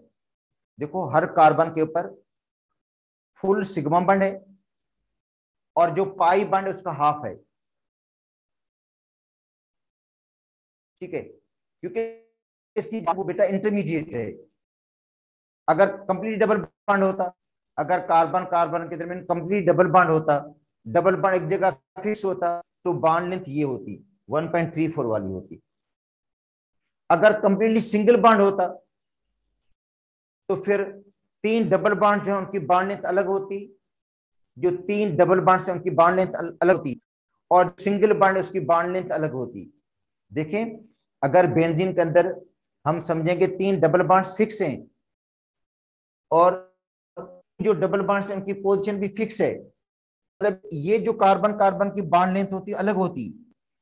देखो हर कार्बन के ऊपर फुल सिग्मा बॉन्ड है और जो पाई बॉन्ड है उसका हाफ है, ठीक है, क्योंकि इसकी वो बेटा इंटरमीडिएट है। अगर कंप्लीट डबल बॉन्ड होता, अगर कार्बन कार्बन के दरमियान कंप्लीट डबल बॉन्ड होता, डबल बॉन्ड एक जगह फिक्स होता, तो बॉन्ड लेंथ ये होती 1.34 वाली होती। अगर कंप्लीटली सिंगल बॉन्ड होता तो फिर तीन डबल बॉन्ड जो है उनकी बॉन्ड लेंथ अलग होती, जो तीन डबल बॉन्ड से उनकी बॉन्ड लेंथ अलग होती, और सिंगल बॉन्ड उसकी बॉन्ड लेंथ अलग होती। देखें अगर बेंजीन के अंदर हम समझेंगे तीन डबल बॉन्ड्स फिक्स हैं और जो डबल बॉन्ड्स हैं उनकी पोजीशन भी फिक्स है, मतलब ये जो कार्बन कार्बन की बॉन्ड लेंथ होती अलग होती,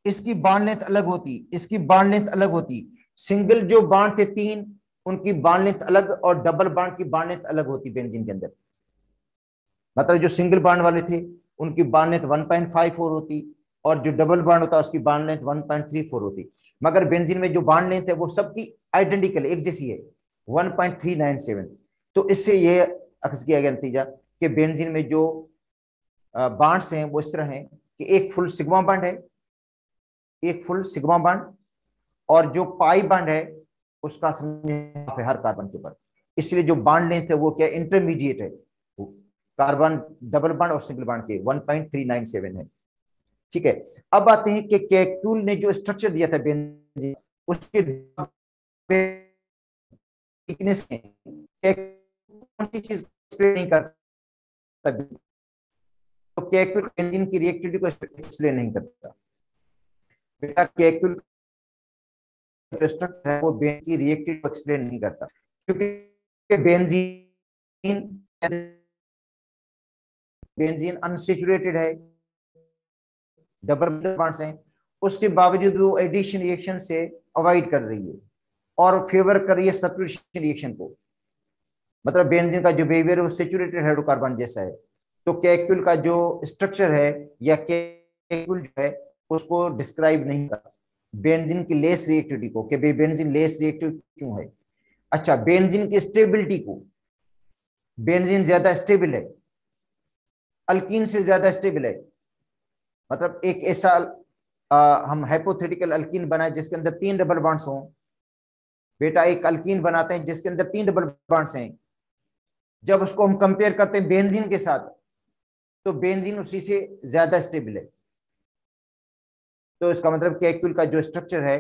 इसकी बॉन्ड लेंथ अलग होती, इसकी बॉन्ड लेंथ अलग होती। सिंगल जो बॉन्ड थे तीन, उनकी बॉन्ड लेंथ अलग और डबल बॉन्ड की बॉन्ड लेंथ अलग होती बेंजीन के अंदर। मतलब जो सिंगल बॉन्ड वाले थे उनकी बॉन्ड लेंथ 1.54 होती और जो डबल बॉन्ड होता उसकी बॉन्ड लेंथ 1.34 होती। मगर बेंजीन में जो बॉन्ड लेंथ है वो सबकी आइडेंटिकल एक जैसी है 1.397। तो इससे ये अक्स किया गया नतीजा कि बेंजीन में जो बॉन्ड्स हैं वो इस तरह हैं कि एक फुल सिग्मा बॉन्ड है, एक फुल सिग्मा बॉन्ड, और जो पाई बॉन्ड है उसका समझे हर कार्बन के ऊपर। इसलिए जो बॉन्ड लेंथ है वो क्या इंटरमीडिएट है, कार्बन डबल बॉन्ड और सिंगल बॉन्ड के 1.397 है, ठीक है। अब आते हैं कि केक्यूल ने जो स्ट्रक्चर दिया था बेंजीन, उसके वीकनेस में कौन सी चीज एक्सप्लेन नहीं करता, तो केक्यूल बेंजीन की रिएक्टिविटी को एक्सप्लेन नहीं करता। बेटा केक्यूल जो स्ट्रक्चर है वो बेंजीन की रिएक्टिविटी को एक्सप्लेन नहीं करता, क्योंकि बेंजीन बेंजीन अनसैचुरेटेड है, डबल बॉन्ड्स हैं, उसके बावजूद वो एडिशन रिएक्शन से अवॉइड कर रही है और फेवर कर रही है सब्स्टिट्यूशन रिएक्शन को। मतलब बेंजीन का जो बिहेवियर है वो सैचुरेटेड हाइड्रोकार्बन जैसा है। तो केक्यूल का जो स्ट्रक्चर है या केक्यूल जो है उसको डिस्क्राइब नहीं करता बेंजीन की लेस रिएक्टिविटी को, कि बेंजीन लेस रिएक्टिव क्यों है। अच्छा, बेंजीन की स्टेबिलिटी को, बेंजीन ज्यादा स्टेबल है, अल्कीन से ज्यादा स्टेबल है। मतलब एक ऐसा हम हाइपोथेटिकल अल्कीन बनाए जिसके अंदर तीन डबल बॉन्ड्स हों। बेटा एक अल्कीन बनाते हैं जिसके अंदर तीन डबल बॉन्ड्स हैं, जब उसको हम कंपेयर करते हैं बेंजीन के साथ तो बेंजीन उसी से ज्यादा स्टेबल है। तो इसका मतलब केक्यूल का जो स्ट्रक्चर है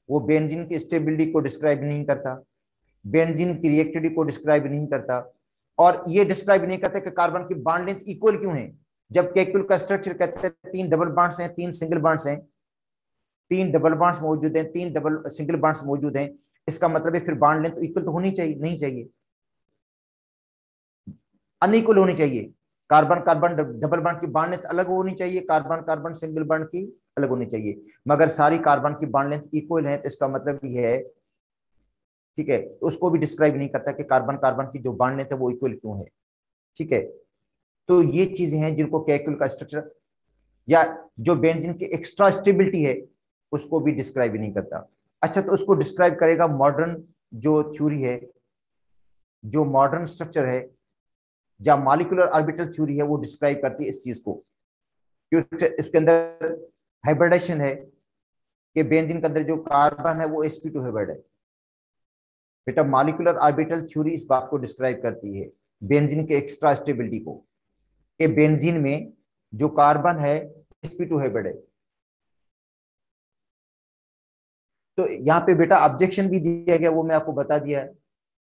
वो बेंजीन की स्टेबिलिटी को डिस्क्राइब नहीं करता, बेंजीन की रिएक्टिविटी को डिस्क्राइब नहीं करता, और ये डिस्क्राइब नहीं करता कि कार्बन की बॉन्ड लेंथ इक्वल क्यों है। जब केक्यूल का स्ट्रक्चर कहते हैं तीन डबल बॉन्ड्स हैं, तीन सिंगल बॉन्ड्स हैं, तीन डबल बॉन्ड्स मौजूद हैं, तीन डबल सिंगल बॉन्ड्स मौजूद हैं, इसका मतलब है फिर बॉन्ड लेंथ इक्वल तो होनी चाहिए, नहीं चाहिए, अनइक्वल होनी चाहिए। कार्बन कार्बन डबल बॉन्ड की बॉन्ड लेंथ अलग होनी चाहिए, कार्बन कार्बन सिंगल बॉन्ड की अलग होनी चाहिए। मगर सारी कार्बन की बॉन्ड लेंथ इक्वल है, तो इसका मतलब ये है, ठीक है, उसको भी डिस्क्राइब नहीं करता कि कार्बन कार्बन की जो बॉन्ड लेंथ है वो इक्वल क्यों है, ठीक है। तो ये चीजें हैं जिनको केक्यूल का स्ट्रक्चर या जो बेंजीन की एक्स्ट्रा स्टेबिलिटी है उसको भी डिस्क्राइब नहीं करता। अच्छा, तो उसको डिस्क्राइब करेगा मॉडर्न जो थ्योरी है, जो मॉडर्न स्ट्रक्चर है, या मॉलिक्यूलर ऑर्बिटल थ्योरी है, वो डिस्क्राइब करती है इस चीज को, क्योंकि इसके अंदर हाइब्रिडेशन है कि बेंजीन के अंदर जो कार्बन है वो sp2 हाइब्रिड है। बेटा मॉलिक्यूलर ऑर्बिटल थ्योरी इस बात को डिस्क्राइब करती है, बेंजीन के एक्स्ट्रा स्टेबिलिटी को, कि बेंजीन में जो कार्बन है sp2 हाइब्रिड है। तो यहाँ पे बेटा ऑब्जेक्शन भी दिया गया, वो मैं आपको बता दिया।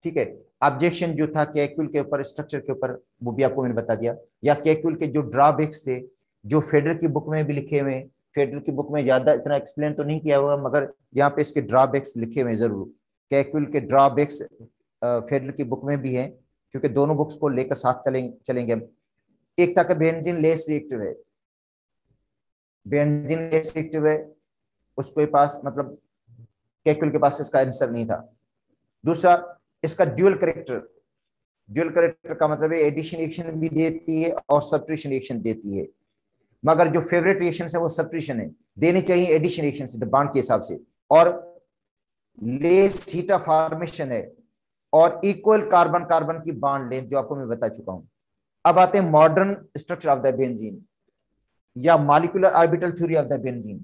ठीक है, ऑब्जेक्शन जो था केक्यूल के ऊपर, स्ट्रक्चर के ऊपर, वो भी आपको मैंने बता दिया। या केक्यूल के जो ड्रॉबैक्स थे, जो फेडर की बुक में भी लिखे हुए, फेडर की बुक में ज्यादा इतना एक्सप्लेन तो नहीं किया होगा, मगर यहाँ पे इसके ड्रॉबैक्स लिखे हुए जरूर। केक्यूल के ड्रॉबैक्स फेडर की बुक में भी है, क्योंकि दोनों बुक्स को लेकर साथ चलेंगे हम। एक था कि बेंजीन लेस रिएक्टिव है, बेंजीन लेस रिएक्टिव है, उसके पास मतलब केक्यूल के पास इसका आंसर नहीं था। दूसरा, इसका ड्यूअल करेक्टर, ड्यूअल करेक्टर का मतलब है एडिशन रिएक्शन भी देती है और सब्ट्रैक्शन रिएक्शन देती है, मगर जो फेवरेट रिएक्शन है वो सब्ट्रैक्शन है, देनी चाहिए एडिशन रिएक्शन से बॉन्ड के हिसाब से। और लेस थीटा फॉर्मेशन है, और इक्वल कार्बन कार्बन की बॉन्ड लेंथ, जो आपको मैं बता चुका हूं। अब आते हैं modern structure of the benzene, या molecular orbital theory of the benzene.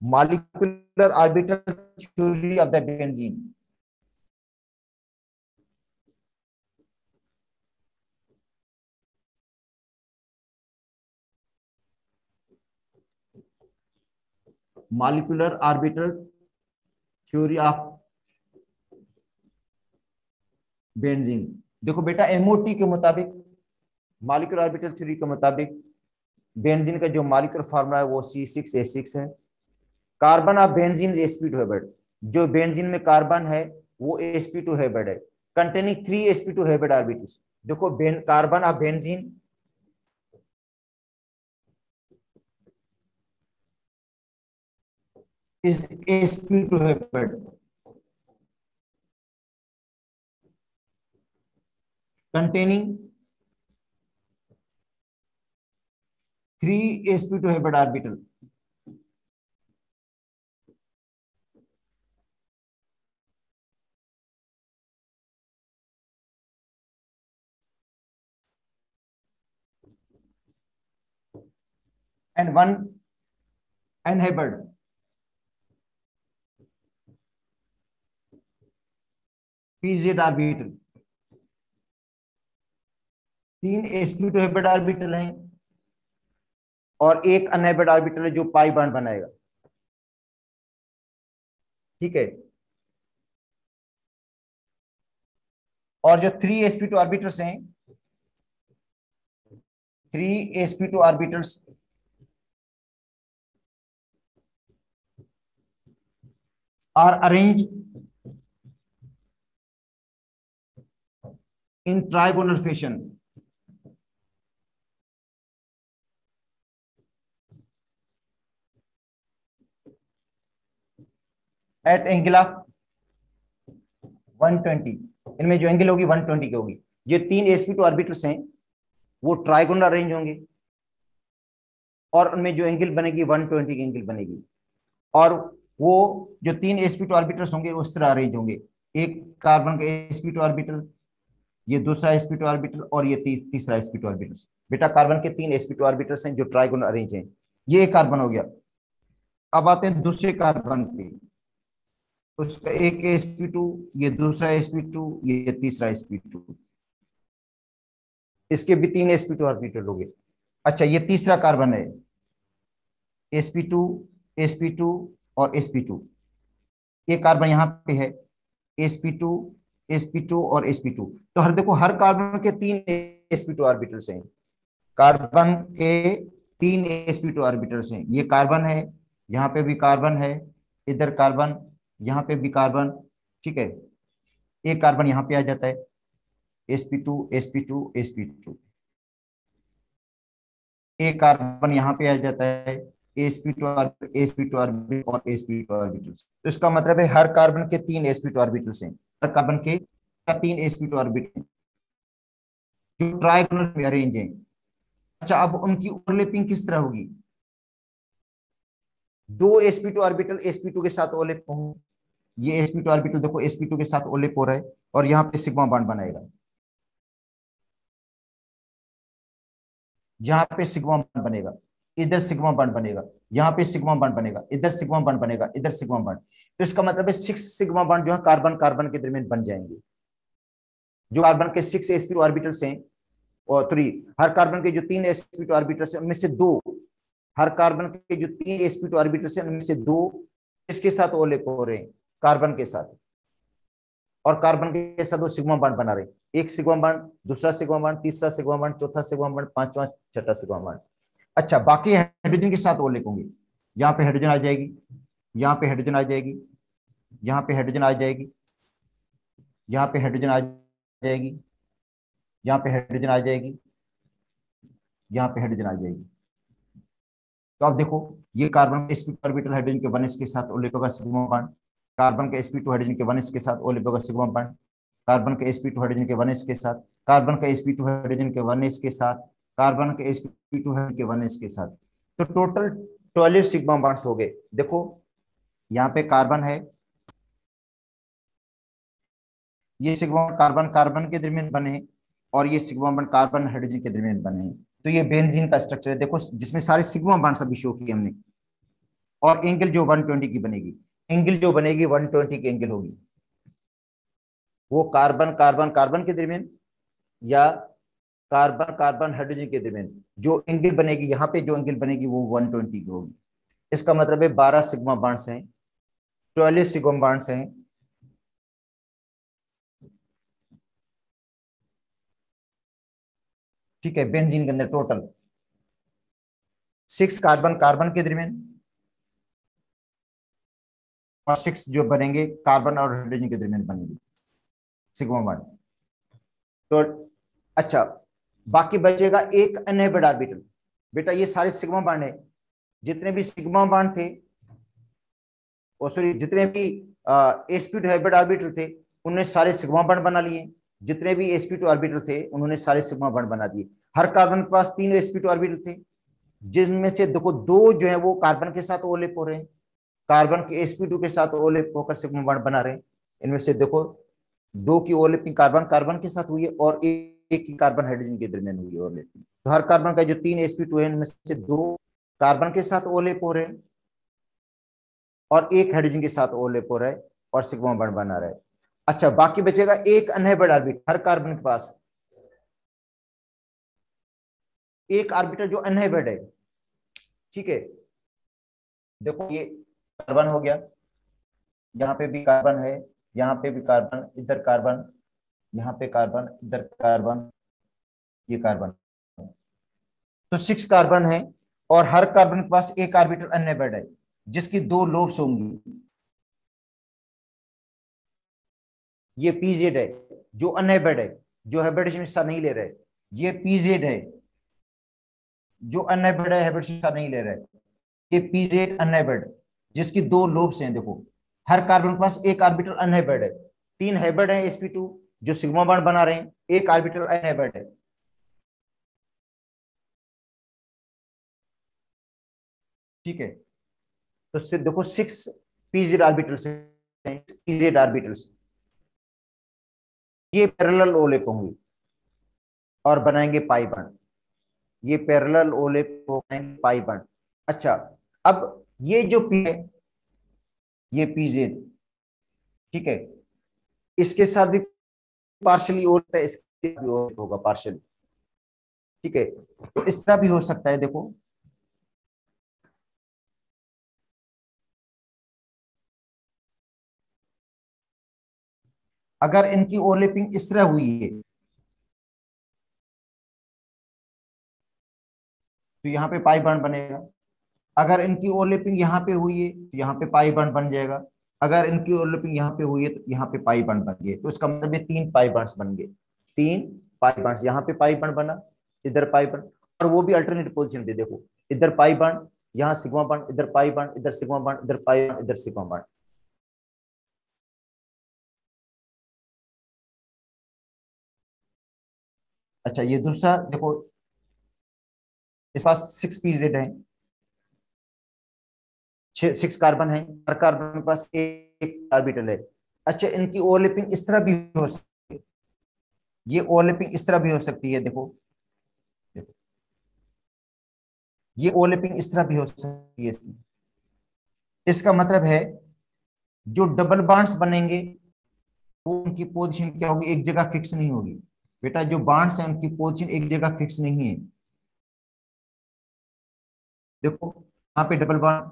Molecular orbital theory of the benzene, molecular orbital theory of benzene. देखो बेटा, एमओटी के मुताबिक, मॉलिक्यूलर ऑर्बिटल थ्योरी के मुताबिक, बेंजीन का जो मॉलिक्यूलर फार्मूला है वो C6H6 है। Carbon of benzene sp2 hybrid, जो बेंजीन में कार्बन है वो sp2 हाइब्रिड है, कंटेनिंग 3 sp2 हाइब्रिड ऑर्बिटल्स। देखो carbon of benzene is sp2 hybrid containing 3 sp2 hybrid orbital. And one anhybrid pz orbital। 3 sp2 hybrid orbital हैं और एक unhybrid orbital है जो पाई बॉन्ड बनाएगा। ठीक है, और जो 3 sp2 ऑर्बिटल्स हैं, 3 sp2 orbitals are arranged in trigonal fashion at angle of 120। इनमें जो एंगल होगी 120 की होगी। ये 3 sp2 ऑर्बिटल्स हैं वो ट्राइगोनल अरेंज होंगे, और उनमें जो एंगल बनेगी 120 की एंगल बनेगी। और वो जो 3 sp2 ऑर्बिटल्स होंगे उस तरह अरेंज होंगे, एक कार्बन का sp2 ऑर्बिटल, ये दूसरा sp2 ऑर्बिटल, और ये तीसरा sp2 ऑर्बिटल। बेटा कार्बन के 3 sp2 ऑर्बिटल्स हैं जो ट्राइगोनल अरेंज हैं। ये एक कार्बन हो गया। अब आते हैं दूसरे कार्बन पे, उसका एक sp2, ये दूसरा sp2, ये तीसरा sp2, इसके भी 3 sp2 ऑर्बिटल हो गए। अच्छा, ये तीसरा कार्बन है, sp2, sp2 और sp2। ये कार्बन यहाँ पे है, sp2, sp2 और sp2। तो हर देखो, हर कार्बन के 3 sp2 ऑर्बिटल्स हैं, कार्बन के 3 sp2 ऑर्बिटल्स हैं। ये कार्बन है, यहाँ पे भी कार्बन है, इधर कार्बन, यहाँ पे भी कार्बन। ठीक है, एक कार्बन यहाँ पे आ जाता है, sp2 sp2 sp2। एक कार्बन यहाँ पे आ जाता है, sp2 sp2 ऑर्बिटल और sp2 ऑर्बिटल्स। तो इसका मतलब है हर कार्बन के 3 sp2 ऑर्बिटल्स हैं, हर कार्बन के 3 sp2 ऑर्बिटल जो ट्राइगोनल में अरेंज हैं। अच्छा, अब उनकी ओवरलैपिंग किस तरह होगी? दो sp2 ऑर्बिटल sp2 के साथ ओलेप होंगे। ये sp2 ऑर्बिटल देखो sp2 के साथ ओलेप हो रहा है और यहाँ पे सिग्मा बॉन्ड बनाएगा, यहाँ पे सिग्मा बॉन्ड बनेगा, इधर सिग्मा बॉन्ड बनेगा, यहाँ पे सिग्मा बॉन्ड बनेगा, इधर सिग्मा बॉन्ड बनेगा, इधर सिग्मा बॉन्ड। तो इसका मतलब है 6 सिग्मा बॉन्ड जो है कार्बन कार्बन के दरमियान बन जाएंगे। जो कार्बन के 6 sp2 ऑर्बिटल्स हैं और 3, हर कार्बन के जो 3 sp2 ऑर्बिटल्स हैं उनमें से दो, हर कार्बन के जो 3 sp2 ऑर्बिटल्स हैं उनमें से दो इसके साथ ओलेप हो रहे हैं, कार्बन के साथ, और कार्बन के साथ वो सिग्मा बॉन्ड बना रहे हैं। एक सिग्मा बॉन्ड, दूसरा सिग्मा बॉन्ड, तीसरा सिग्मा बॉन्ड, चौथा सिग्मा बॉन्ड, पांचवा छठा सिग्मा बॉन्ड। अच्छा, बाकी हाइड्रोजन के साथ ओलेप होंगे। यहाँ पे हाइड्रोजन आ जाएगी, यहाँ पे हाइड्रोजन आ जाएगी, यहाँ पे हाइड्रोजन आ जाएगी, यहाँ पे हाइड्रोजन आ जाएगी, यहाँ पे हाइड्रोजन आ जाएगी, यहाँ पे हाइड्रोजन आ जाएगी। तो अब देखो, ये कार्बन के sp2 ऑर्बिटल हाइड्रोजन के 1s के साथ ओलेप होगा सिग्मा बॉन्ड, कार्बन के sp2 हाइड्रोजन के 1s के साथ ओलेप होगा सिग्मा बॉन्ड, कार्बन के sp2 हाइड्रोजन के 1s के साथ, कार्बन के sp2 हाइड्रोजन के 1s के साथ, कार्बन के sp2 हाइड्रोजन के 1s के साथ। तो टोटल 12 सिग्मा बॉन्ड्स हो गए। देखो यहाँ पे कार्बन है, ये सिग्मा बॉन्ड कार्बन कार्बन के दरमियान बने, और ये सिग्मा बॉन्ड कार्बन हाइड्रोजन के दरमियान बने हैं। तो ये बेंजीन का स्ट्रक्चर है देखो, जिसमें सारे सिग्मा बॉन्ड्स अभी शो किए हमने। और एंगल जो 120 की बनेगी, एंगल जो बनेगी 120 की एंगल होगी, वो कार्बन कार्बन कार्बन के दरमियान या कार्बन कार्बन हाइड्रोजन के दरमियान जो एंगल बनेगी, यहाँ पे जो एंगल बनेगी वो 120 की होगी। इसका मतलब है 12 सिग्मा बॉन्ड्स हैं, 12 सिग्मा बॉन्ड्स हैं। ठीक है, बेंजीन के अंदर टोटल 6 कार्बन कार्बन के दरमियान और 6 जो बनेंगे कार्बन और हाइड्रोजन के दरमियान बनेंगे सिग्मा बॉन्ड। तो अच्छा, बाकी बचेगा एक अनहेबिड ऑर्बिटल। बेटा ये सारे सिग्मा बॉन्ड है, जितने भी सिग्मा बॉन्ड थे, ओ सॉरी, जितने भी sp2 हेबिट ऑर्बिटल थे उन्होंने सारे सिग्मा बॉन्ड बना लिए। जितने भी sp2 ऑर्बिटल थे उन्होंने सारे सिग्मा बॉन्ड बना दिए। हर कार्बन के पास 3 sp2 ऑर्बिटल थे, जिनमें से देखो दो जो है वो कार्बन के साथ ओलेप हो रहे हैं, कार्बन के sp2 के साथ ओलेप होकर सिग्मा बॉन्ड बना रहे हैं। इनमें से देखो दो की ओलेपिंग कार्बन कार्बन के साथ हुई है और एक की कार्बन हाइड्रोजन के दरमियान हुई है ओलेपिंग। तो हर कार्बन का जो 3 sp2 है इनमें से दो कार्बन के साथ ओलेप हो रहे हैं और एक हाइड्रोजन के साथ ओलेप हो रहा है और सिग्मा बॉन्ड बना रहा है। अच्छा, बाकी बचेगा एक अनहेबिड ऑर्बिटल हर कार्बन के पास, एक ऑर्बिटल जो अनहेबिड है। ठीक है, देखो ये कार्बन हो गया, यहाँ पे भी कार्बन है, यहाँ पे भी कार्बन, इधर कार्बन, यहाँ पे कार्बन, इधर कार्बन, ये कार्बन। तो 6 कार्बन है और हर कार्बन के पास एक ऑर्बिटल अनहेबिड है जिसकी दो लोब्स होंगी। ये पीजेड है जो अनहेबिड है, जो हैबिटेशन हिस्सा नहीं ले रहे। ये पीजेड है जो अनहेबिड है, हैबिटेशन हिस्सा नहीं ले रहे। ये पीजेड अनहेबिड जिसकी दो लोब्स हैं। देखो हर कार्बन के पास एक ऑर्बिटल अनहेबिड है, 3 हेबिड है sp2 जो सिग्मा बॉन्ड बना रहे हैं, एक ऑर्बिटल अनहेबिड है। ठीक है, तो देखो 6 पीजेड ऑर्बिटल्स हैं, पीजेड ऑर्बिटल्स, ये पैरेलल ओलेप होंगे और बनाएंगे पाई बॉन्ड। ये पैरेलल ओलेप हो गए पाई बॉन्ड। अच्छा, अब ये जो पी है ये पीजेड, ठीक है, इसके साथ भी पार्शली ओलेप है, इसके साथ भी ओलेप होगा पार्शली। ठीक है, तो इस तरह भी हो सकता है। देखो अगर इनकी ओवरलैपिंग इस तरह हुई है तो यहाँ पे पाई बॉन्ड बनेगा। अगर इनकी ओवरलैपिंग यहाँ पे हुई है तो यहाँ पे पाई बॉन्ड बन जाएगा। अगर इनकी ओवरलैपिंग यहाँ पे हुई है तो यहाँ पे पाई बॉन्ड बन गए। तो इसका मतलब ये 3 पाई बॉन्ड्स बन गए, 3 पाई बॉन्ड्स। यहाँ पे पाई बॉन्ड बना, इधर पाई बॉन्ड, और वो भी अल्टरनेट पोजिशन पे। देखो इधर पाई बॉन्ड, यहाँ सिग्मा बॉन्ड, इधर पाई बॉन्ड, इधर सिग्मा बॉन्ड, इधर पाई बॉन्ड, इधर सिग्मा बॉन्ड। अच्छा, ये दूसरा देखो, इस पास 6 पीजेड है, 6 कार्बन है, हर कार्बन के पास एक ऑर्बिटल है। अच्छा, इनकी ओवरलैपिंग इस तरह भी हो सकती है, ये ओवरलैपिंग इस तरह भी हो सकती है, देखो देखो, ये ओवरलैपिंग इस तरह भी हो सकती है इसमें। इसका मतलब है जो डबल बॉन्ड्स बनेंगे वो उनकी पोजीशन क्या होगी, एक जगह फिक्स नहीं होगी। बेटा जो बॉन्ड्स हैं उनकी पोजीशन एक जगह फिक्स नहीं है। देखो यहाँ पे डबल बॉन्ड,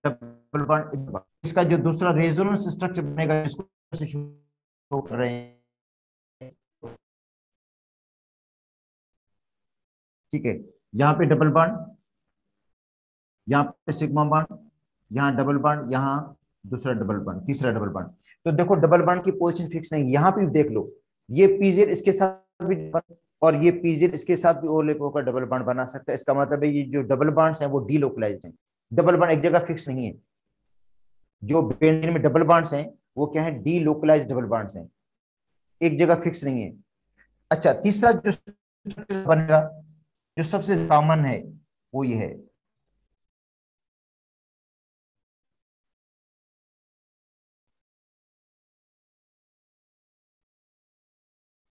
डबल बॉन्ड, इसका जो दूसरा रेजोनेंस स्ट्रक्चर बनेगा जिसको शो कर रहे हैं, ठीक है। यहाँ पे डबल बॉन्ड, यहाँ पे सिग्मा बॉन्ड, यहाँ डबल बॉन्ड, यहाँ दूसरा डबल बॉन्ड, तीसरा डबल बॉन्ड। तो देखो डबल बॉन्ड की पोजीशन फिक्स नहीं, यहाँ पे भी देख लो, ये पीजेड इसके साथ भी और ये पीजेड इसके साथ भी ओवरलैप होकर डबल बॉन्ड बना सकता है। इसका मतलब है ये जो डबल बॉन्ड्स हैं वो डीलोकलाइज्ड हैं, डबल बॉन्ड एक जगह फिक्स नहीं है। जो बेंजीन में डबल बॉन्ड्स हैं वो क्या है, डीलोकलाइज्ड डबल बॉन्ड्स हैं, एक जगह फिक्स नहीं है। अच्छा, तीसरा जो बनेगा, जो सबसे कॉमन है वो ये है,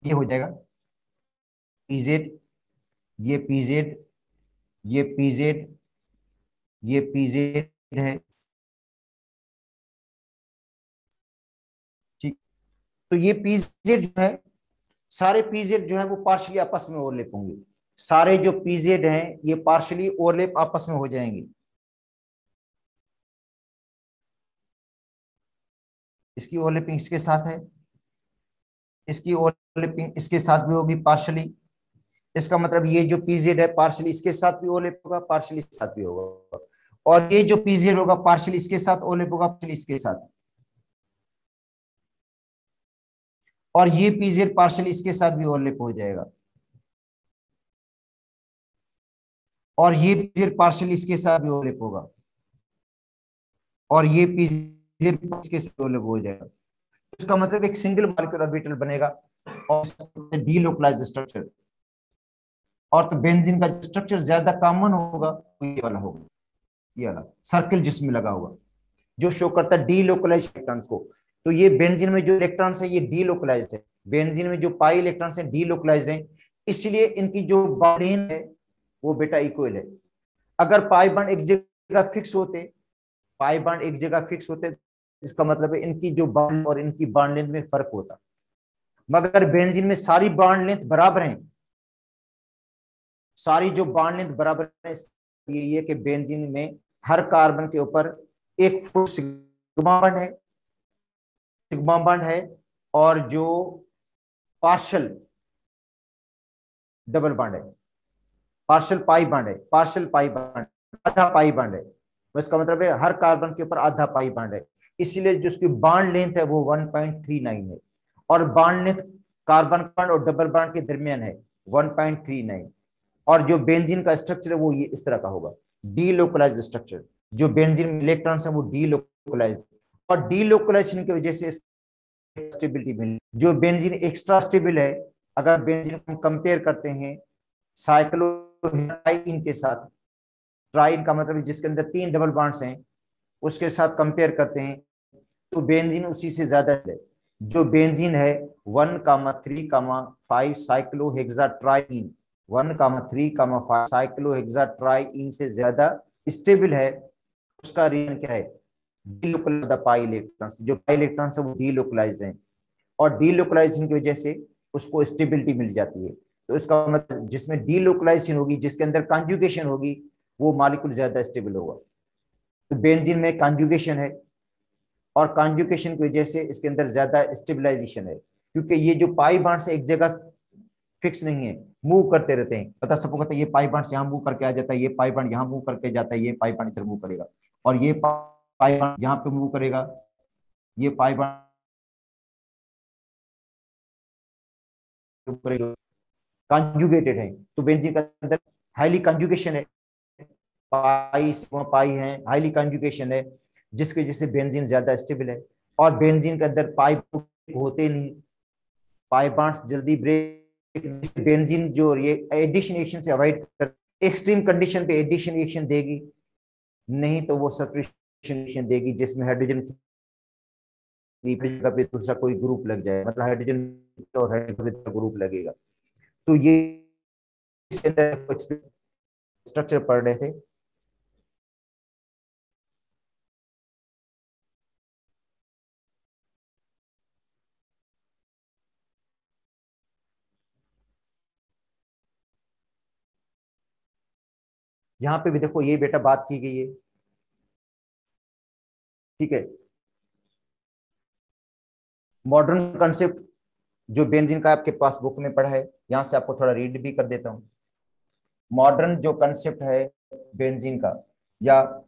ये हो जाएगा पीजेड, ये पीजेड, ये पीजेड, ये पीजेड है, ठीक। तो ये पीजेड जो है, सारे पीजेड जो है वो पार्शियली आपस में ओवरलैप होंगे, सारे जो पीजेड हैं ये पार्शियली ओवरलैप आपस में हो जाएंगे। इसकी ओवरलैपिंग इसके साथ है, इसकी ओवरलैपिंग इसके साथ भी होगी पार्शियली। इसका मतलब ये जो पीजेड है पार्शियली इसके साथ भी ओवरलैप होगा, पार्शियली इसके साथ भी होगा, और ये जो पीजेड होगा पार्शियली इसके साथ ओवरलैप होगा, पार्शियली इसके साथ, और ये पीजेड पार्शियली इसके साथ भी ओवरलैप हो जाएगा, और ये पीजेड पार्शियली इसके साथ भी ओवरलैप होगा, और ये पीजेड इसके साथ ओवरलैप हो जाएगा। उसका मतलब एक सिंगल मॉलिक्यूलर ऑर्बिटल बनेगा और डीलोकलाइज्ड स्ट्रक्चर। और तो बेंजीन का स्ट्रक्चर ज्यादा कॉमन होगा वो ये वाला होगा, ये वाला सर्किल जिसमें लगा होगा, जो शो करता है डीलोकलाइज्ड इलेक्ट्रॉन्स को। तो ये बेंजीन में जो इलेक्ट्रॉन्स है ये डीलोकलाइज्ड है, बेंजीन में जो पाई इलेक्ट्रॉन्स है डीलोकलाइज्ड है, इसलिए इनकी जो बॉन्ड है वो बेटा इक्वल है। अगर पाई बॉन्ड एक जगह फिक्स होते, पाई बॉन्ड एक जगह फिक्स होते, इसका मतलब है इनकी जो बॉन्ड और इनकी बॉन्ड लेंथ में फर्क होता। मगर बेंजीन में सारी बॉन्ड लेंथ बराबर है, सारी जो बॉन्ड लेंथ बराबर है, ये है कि बेंजीन में हर कार्बन के ऊपर एक फुल सिग्मा बॉन्ड है, सिग्मा बॉन्ड है, और जो पार्शियल डबल बॉन्ड है, पार्शियल पाई बॉन्ड है, पार्शियल पाई बॉन्ड, आधा पाई बॉन्ड है। तो इसका मतलब है हर कार्बन के ऊपर आधा पाई बॉन्ड है, इसलिए जो उसकी बॉन्ड लेंथ है वो 1.39 है, और बॉन्ड लेंथ कार्बन बॉन्ड और डबल बॉन्ड के दरमियान है 1.39। और जो बेंजीन का स्ट्रक्चर है वो ये इस तरह का होगा, डीलोकलाइज्ड स्ट्रक्चर। जो बेंजीन में इलेक्ट्रॉन्स है वो डीलोकलाइज्ड, और डीलोकलाइजेशन की वजह से स्टेबिलिटी मिली। जो बेंजीन एक्स्ट्रा स्टेबल है, अगर बेंजीन को हम कंपेयर करते हैं साइक्लोहेक्साइन के साथ, ट्राइन का मतलब जिसके अंदर 3 डबल बॉन्ड्स हैं उसके साथ कंपेयर करते हैं, तो बेंजीन उसी से ज्यादा है। जो बेंजीन है 1,3,5 साइक्लोहेक्साट्राइन, 1,3,5 साइक्लोहेक्साट्राइन से ज्यादा स्टेबल है। उसका रीजन क्या है, डीलोकलाइज्ड पाई इलेक्ट्रॉन्स, जो पाई इलेक्ट्रॉन्स है वो डीलोकलाइज हैं, और डीलोकलाइजेशन की वजह से उसको स्टेबिलिटी मिल जाती है। तो इसका मतलब जिसमें डीलोकलाइजेशन होगी, जिसके अंदर कॉन्जुगेशन होगी, वो मॉलिक्यूल ज्यादा स्टेबल होगा। तो बेंजीन में कॉन्जुगेशन है, और कॉन्जुगेशन की वजह से इसके अंदर ज्यादा स्टेबलाइजेशन है, क्योंकि ये जो पाई बॉन्ड्स एक जगह फिक्स नहीं है, मूव करते रहते हैं। पता सबको कहता है ये पाई बॉन्ड्स यहाँ मूव करके आ जाता है, ये पाई बॉन्ड यहाँ मूव करके जाता है, ये पाई बॉन्ड इधर मूव करेगा, और ये पाई बॉन्ड यहाँ पे मूव करेगा, ये पाई बॉन्ड कॉन्जुगेटेड है। तो बेंजीन के अंदर हाईली कॉन्जुगेशन है, पाई पाई है, हाईली कॉन्जुगेशन है, जिसकी वजह से बेंजीन ज्यादा स्टेबल है। और बेंजीन के अंदर पाई होते नहीं, पाई बॉन्ड्स जल्दी ब्रेक, बेंजीन जो ये एडिशन रिएक्शन से अवॉइड कर, एक्सट्रीम कंडीशन पे एडिशन रिएक्शन देगी, नहीं तो वो सब्स्टिट्यूशन देगी जिसमें हाइड्रोजन की जगह पे दूसरा कोई ग्रुप लग जाए, मतलब हाइड्रोजन और हाइड्रोजन ग्रुप लगेगा। तो ये स्ट्रक्चर पढ़ रहे थे। यहाँ पे भी देखो ये बेटा बात की गई है, ठीक है। मॉडर्न कंसेप्ट जो बेंजीन का आपके पास बुक में पढ़ा है, यहां से आपको थोड़ा रीड भी कर देता हूँ। मॉडर्न जो कंसेप्ट है बेंजीन का, या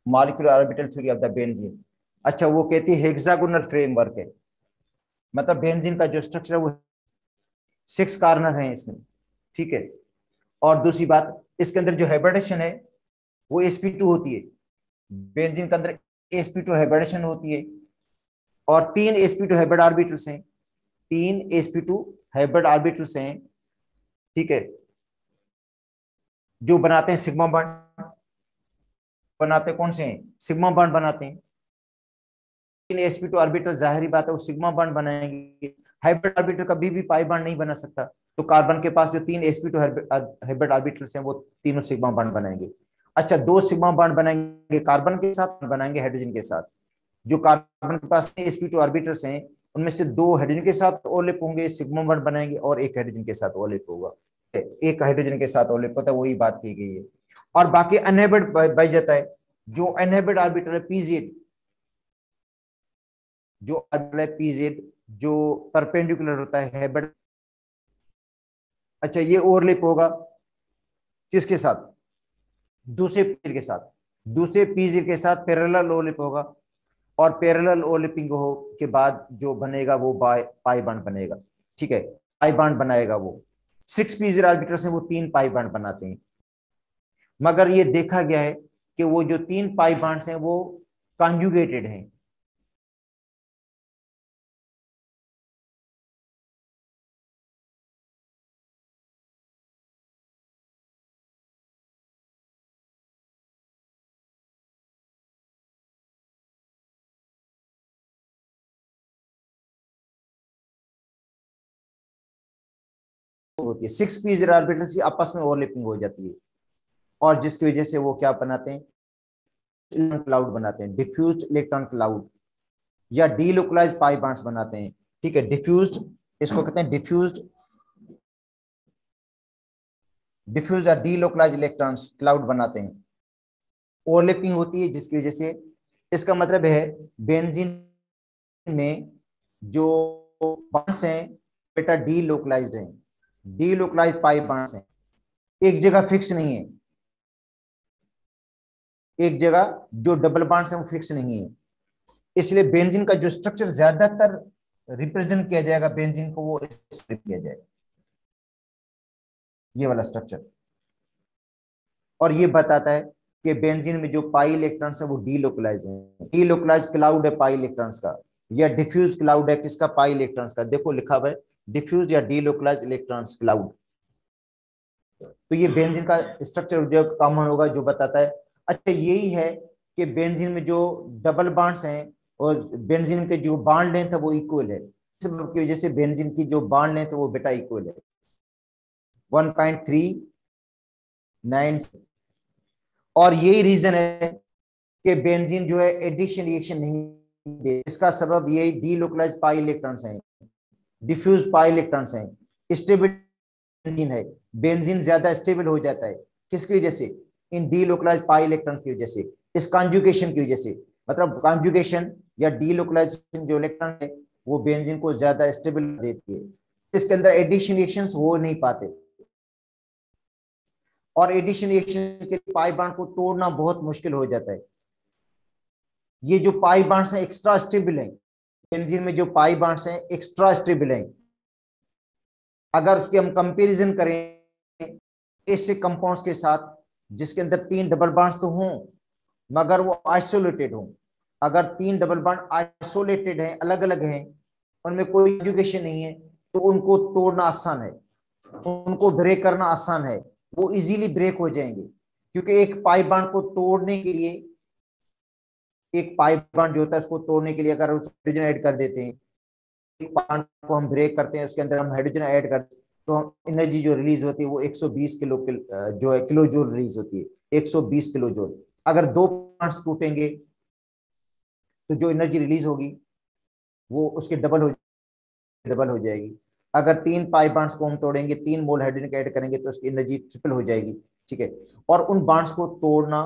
molecular orbital theory of the benzene, अच्छा वो कहती है हेक्सागोनल फ्रेमवर्क है, मतलब बेंजीन का जो स्ट्रक्चर है वो 6 कार्नर है इसमें, ठीक है। और दूसरी बात, इसके अंदर जो हाइब्रिडेशन है वो sp2 होती है, बेंजीन के अंदर sp2 हाइब्रिडेशन होती है। और 3 sp2 हाइब्रिड ऑर्बिटल्स हैं, 3 sp2 हाइब्रिड ऑर्बिटल्स हैं, ठीक है, जो बनाते हैं सिग्मा बॉन्ड। बनाते कौन से हैं? सिग्मा बॉन्ड बनाते हैं। 3 sp2 ऑर्बिटल, जाहिर बात है वो सिग्मा बॉन्ड बनाएंगे। हाइब्रिड ऑर्बिटल कभी भी पाई बॉन्ड नहीं बना सकता, तो कार्बन के पास जो 3 sp2 हाइब्रिड ऑर्बिटल्स हैं वो तीनों सिग्मा बॉन्ड बनाएंगे। अच्छा, 2 सिग्मा बॉन्ड बनाएंगे कार्बन के साथ, बनाएंगे हाइड्रोजन के साथ। जो कार्बन के पास sp2 ऑर्बिटल्स हैं उनमें से 2 हाइड्रोजन के साथ ओवरलैप होंगे, सिग्मा बॉन्ड बनाएंगे, और एक हाइड्रोजन के साथ ओवरलैप होगा, एक हाइड्रोजन के साथ ओवरलैप होता है, वही बात की गई है। और बाकी अनहाइब्रिड बच जाता है। जो अनहाइब्रिड ऑर्बिटल है pz, जो ऑर्बिटल है pz, जो परपेंडिकुलर होता है हाइब्रिड, अच्छा ये ओवरलैप होगा किसके साथ? दूसरे पीजर के साथ, दूसरे पीजर के साथ पैरेलल ओवरलैप होगा। और पैरेलल ओवरलैपिंग हो के बाद जो बनेगा वो पाई बॉन्ड बनेगा, ठीक है, पाई बॉन्ड बनाएगा वो। 6 पीजर ऑर्बिटल्स हैं वो 3 पाई बॉन्ड बनाते हैं। मगर ये देखा गया है कि वो जो 3 पाई बॉन्ड्स हैं वो कॉन्जुगेटेड हैं। होती है 6 पीजर ऑर्बिटल्स की आपस में ओवरलैपिंग हो जाती है, और जिसकी वजह से वो क्या बनाते हैं? इलेक्ट्रॉन क्लाउड बनाते हैं, डिफ्यूज्ड इलेक्ट्रॉन क्लाउड, या डीलोकलाइज्ड पाई बॉन्ड्स बनाते हैं, ठीक है। डिफ्यूज्ड, इसको कहते हैं डिफ्यूज्ड, डिफ्यूज या डीलोकलाइज्ड इलेक्ट्रॉन्स क्लाउड बनाते हैं। ओवरलैपिंग होती है जिसकी वजह से, इसका मतलब है बेंजीन में जो बॉन्ड्स हैं बेटा डीलोकलाइज्ड हैं, डीलोकलाइज्ड पाई बॉन्ड्स हैं, एक जगह फिक्स नहीं है। एक जगह जो डबल बॉन्ड्स हैं वो फिक्स नहीं है, इसलिए बेंजीन का जो स्ट्रक्चर ज्यादातर रिप्रेजेंट किया जाएगा बेंजीन को, वो किया जाएगा ये वाला स्ट्रक्चर। और ये बताता है कि बेंजीन में जो पाई इलेक्ट्रॉन्स है वो डीलोकलाइज है, डीलोकलाइज क्लाउड है पाई इलेक्ट्रॉन्स का, या डिफ्यूज क्लाउड है किसका? पाई इलेक्ट्रॉन्स का। देखो लिखा हुआ है डिफ्यूज या डीलोकलाइज इलेक्ट्रॉन्स क्लाउड। तो ये बेंजीन का स्ट्रक्चर जो कॉमन होगा जो बताता है। अच्छा यही है कि बेंजीन में जो डबल बॉन्ड्स हैं और बेंजीन के जो बॉन्ड लेंथ है वो इक्वल है, इस सबब की वजह से बेंजीन की जो बॉन्ड लेंथ है वो बेटा इक्वल है 1.39। और यही रीजन है कि बेंजीन जो है एडिशन रिएक्शन नहीं दे, इसका सबब यही डीलोकलाइज पाई इलेक्ट्रॉन्स हैं, डिफ्यूज पाई इलेक्ट्रॉन्स हैं, स्टेबल बेंजीन है। बेंजीन ज्यादा स्टेबल हो जाता है किसकी वजह से? इन डीलोकलाइज पाई इलेक्ट्रॉन्स की वजह से, इस कॉन्जुगेशन की वजह से। मतलब कॉन्जुगेशन या डीलोकलाइजेशन जो इलेक्ट्रॉन है वो बेंजीन को ज्यादा स्टेबल देती है, इसके अंदर एडिशन रिएक्शंस हो नहीं पाते। और एडिशन रिएक्शन के पाई बॉन्ड को तोड़ना बहुत मुश्किल हो जाता है। ये जो पाई बॉन्ड्स हैं एक्स्ट्रा स्टेबल हैं, बेंजीन में जो पाई बॉन्ड्स हैं एक्स्ट्रा स्टेबल हैं। अगर उसके हम कंपैरिजन करें ऐसे कंपाउंड्स के साथ जिसके अंदर 3 डबल बॉन्ड्स तो हों मगर वो आइसोलेटेड हों, अगर 3 डबल बॉन्ड आइसोलेटेड हैं, अलग अलग हैं, उनमें कोई एजुकेशन नहीं है, तो उनको तोड़ना आसान है, उनको ब्रेक करना आसान है, वो इजीली ब्रेक हो जाएंगे। क्योंकि एक पाई बॉन्ड को तोड़ने के लिए, एक पाई बॉन्ड जो होता है उसको तोड़ने के लिए अगर उस हाइड्रोजन ऐड कर देते हैं, एक बॉन्ड को हम ब्रेक करते हैं, उसके अंदर हम हाइड्रोजन ऐड करते हैं, तो एनर्जी जो रिलीज होती है वो 120 जो है किलो जूल रिलीज होती है, 120 किलो जूल। अगर दो बॉन्ड्स टूटेंगे तो जो एनर्जी रिलीज होगी वो उसके डबल हो जाएगी। अगर तीन पाई बॉन्ड्स को हम तोड़ेंगे, 3 मोल हाइड्रोजन ऐड करेंगे तो उसकी एनर्जी ट्रिपल हो जाएगी। ठीक है, और उन बॉन्ड्स को तोड़ना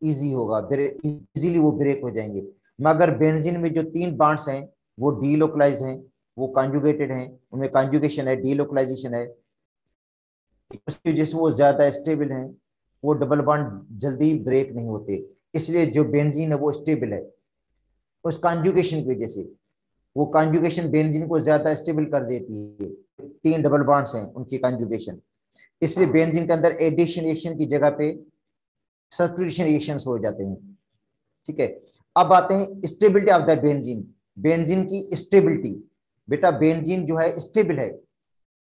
इजी होगा, इजीली वो ब्रेक हो जाएंगे। मगर बेंजीन में जो 3 बॉन्ड्स हैं वो डीलोकलाइज हैं, वो कॉन्जुगेटेड हैं, उनमें कॉन्जुगेशन है, डीलोकलाइजेशन है, उसकी वजह से वो ज्यादा स्टेबल हैं, वो डबल बॉन्ड जल्दी ब्रेक नहीं होते। इसलिए जो बेंजीन है वो स्टेबल है उस कॉन्जुगेशन की वजह से। वो कॉन्जुगेशन बेंजीन को ज्यादा स्टेबल कर देती है, 3 डबल बॉन्ड्स हैं उनकी कॉन्जुगेशन, इसलिए बेंजीन के अंदर एडिशन रिएक्शन की जगह पे सब्स्टिट्यूशन रिएक्शंस हो जाते हैं। ठीक है, अब आते हैं stability of the benzene. Benzene की स्टेबिलिटी, बेटा बेंजीन जो है स्टेबल है,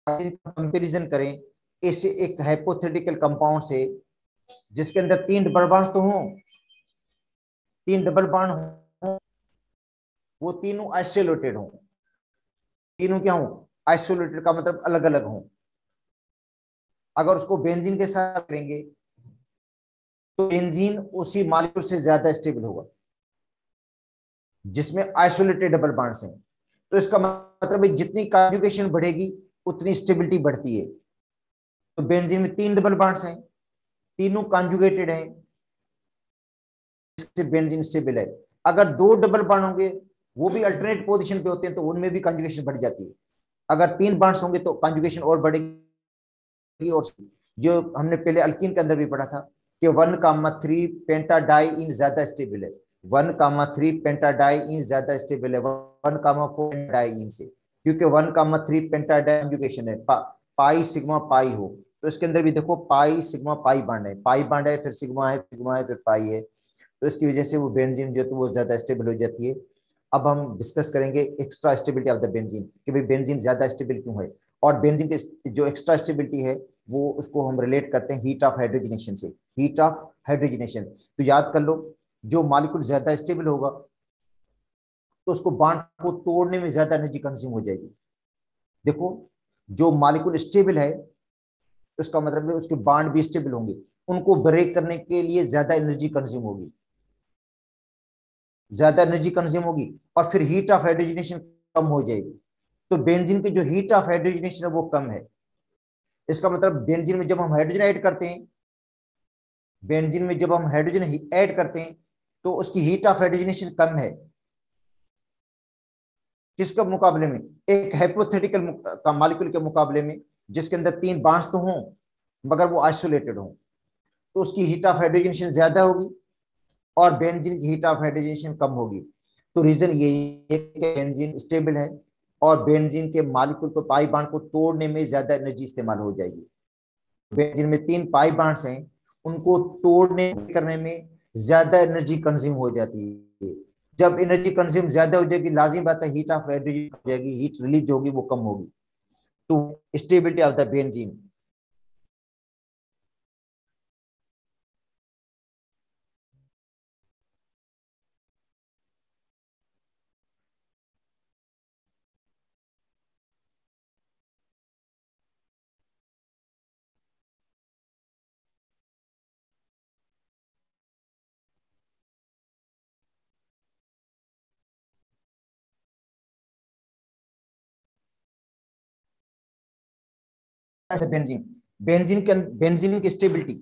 कंपैरिजन करें ऐसे एक हाइपोथेटिकल कंपाउंड से जिसके अंदर 3 डबल बॉन्ड तो हों, 3 डबल बॉन्ड हो, वो तीनों आइसोलेटेड हों, तीनों क्या हों, आइसोलेटेड का मतलब अलग अलग हों। अगर उसको बेंजीन के साथ करेंगे तो बेंजीन उसी मॉलिक्यूल से ज्यादा स्टेबल होगा जिसमें आइसोलेटेड डबल बॉन्ड्स हैं। तो इसका मतलब है जितनी कॉन्जुगेशन बढ़ेगी उतनी स्टेबिलिटी बढ़ती है। तो बेंजीन में 3 डबल बॉन्ड्स हैं, तीनों कॉन्जुगेटेड हैं, इससे बेंजीन स्टेबल है। अगर 2 डबल बॉन्ड होंगे वो भी अल्टरनेट पोजीशन पे होते हैं तो उनमें भी कॉन्जुगेशन बढ़ जाती है। अगर 3 बॉन्ड्स होंगे तो कॉन्जुगेशन और बढ़ेगी। और जो हमने पहले अल्कीन के अंदर भी पढ़ा था कि 1,3 पेंटाडाइइन ज्यादा स्टेबल है, 1,3 पेंटाडाइइन ज्यादा स्टेबल है 1,4 पेंटाडाइइन से, क्योंकि 1,3 पेंटाडाइन कॉन्जुगेशन है, पाई सिग्मा पाई हो। तो इसके अंदर भी देखो पाई सिग्मा पाई बॉन्ड है, पाई बॉन्ड है फिर सिग्मा है फिर पाई है, तो इसकी वजह से वो बेंजीन जो है वो ज्यादा स्टेबल हो जाती है। अब हम डिस्कस करेंगे extra stability of the benzene कि भाई बेंजीन ज्यादा स्टेबल क्यों है। और बेंजीन की जो एक्स्ट्रा स्टेबिलिटी है वो उसको हम रिलेट करते हैं हीट ऑफ हाइड्रोजनेशन से, हीट ऑफ हाइड्रोजनेशन। तो याद कर लो, जो मॉलिक्यूल ज्यादा स्टेबल होगा तो उसको बॉन्ड को तोड़ने में ज्यादा एनर्जी कंज्यूम हो जाएगी। देखो, जो मॉलिक्यूल स्टेबल है तो उसका मतलब है उसके बॉन्ड भी स्टेबल होंगे, उनको ब्रेक करने के लिए ज्यादा एनर्जी कंज्यूम होगी, ज्यादा एनर्जी कंज्यूम होगी, और फिर हीट ऑफ हाइड्रोजनेशन कम हो जाएगी। तो बेंजीन की जो हीट ऑफ हाइड्रोजनेशन है वो कम है। इसका मतलब बेंजीन में जब हम हाइड्रोजन ऐड करते हैं, बेंजीन में जब हम हाइड्रोजन ऐड करते हैं तो उसकी हीट ऑफ हाइड्रोजनेशन कम है। किसके मुकाबले में, एक हाइपोथेटिकल का मॉलिक्यूल के मुकाबले में जिसके अंदर 3 बॉन्ड्स तो हों मगर वो आइसोलेटेड हों, तो उसकी हीट ऑफ हाइड्रोजनेशन ज्यादा होगी और बेंजीन की हीट ऑफ हाइड्रोजनेशन कम होगी। तो रीजन ये है कि बेंजीन स्टेबल है और बेंजीन के मॉलिक्यूल को पाई बॉन्ड को तोड़ने में ज्यादा एनर्जी इस्तेमाल हो जाएगी। बेंजीन में 3 पाई बॉन्ड्स हैं, उनको तोड़ने करने में ज्यादा एनर्जी कंज्यूम हो जाती है। जब एनर्जी कंज्यूम ज्यादा हो जाएगी लाजिम बात है हीट ऑफ हाइड्रोजन हो जाएगी, हीट रिलीज होगी वो कम होगी। तो stability of the benzene. Benzene, benzene की स्टेबिलिटी,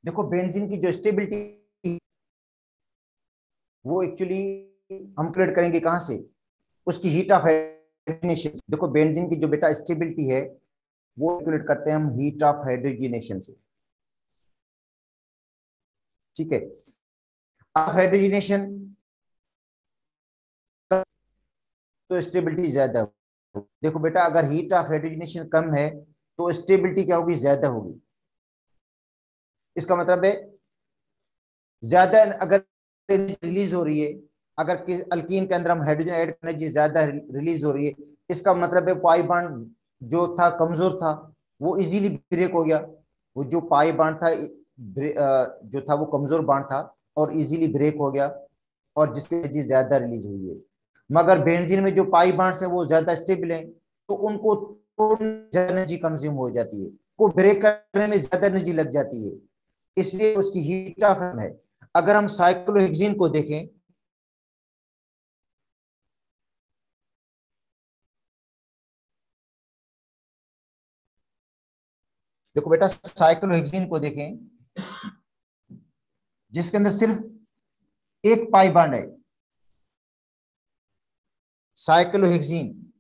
देखो बेंजीन की जो स्टेबिलिटी वो एक्चुअली हम कैलकुलेट करेंगे कहां से, उसकी हीट ऑफ हाइड्रोजनेशन। देखो बेंजीन की जो बेटा स्टेबिलिटी है वो कैलकुलेट करते हैं हम हीट ऑफ हाइड्रोजनेशन से। ठीक है, ऑफ हाइड्रोजनेशन तो स्टेबिलिटी ज्यादा देखो बेटा, अगर हीट ऑफ हाइड्रोजनेशन कम है तो स्टेबिलिटी क्या होगी, ज्यादा होगी। इसका मतलब है ज्यादा अगर रिलीज हो रही है, अगर अल्कीन के अंदर हम हाइड्रोजन ऐड एनर्जी ज्यादा रिलीज हो रही है, इसका मतलब है पाई बॉन्ड जो था कमजोर था वो इजीली ब्रेक हो गया। वो जो पाई बॉन्ड था जो था वो कमजोर बॉन्ड था और इजीली ब्रेक हो गया, और जिसकी एनर्जी ज्यादा रिलीज हुई है। मगर बेंजीन में जो पाई बॉन्ड्स है वो ज्यादा स्टेबल है, तो उनको तोड़ने में ज्यादा एनर्जी कंज्यूम हो जाती है, को ब्रेक करने में ज्यादा एनर्जी लग जाती है, इसलिए उसकी हीट ऑफ है। अगर हम साइक्लोहेक्सीन को देखें, देखो बेटा साइक्लोहेक्सीन को देखें, जिसके अंदर सिर्फ एक पाई बॉन्ड है, साइक्लोहेक्सीन,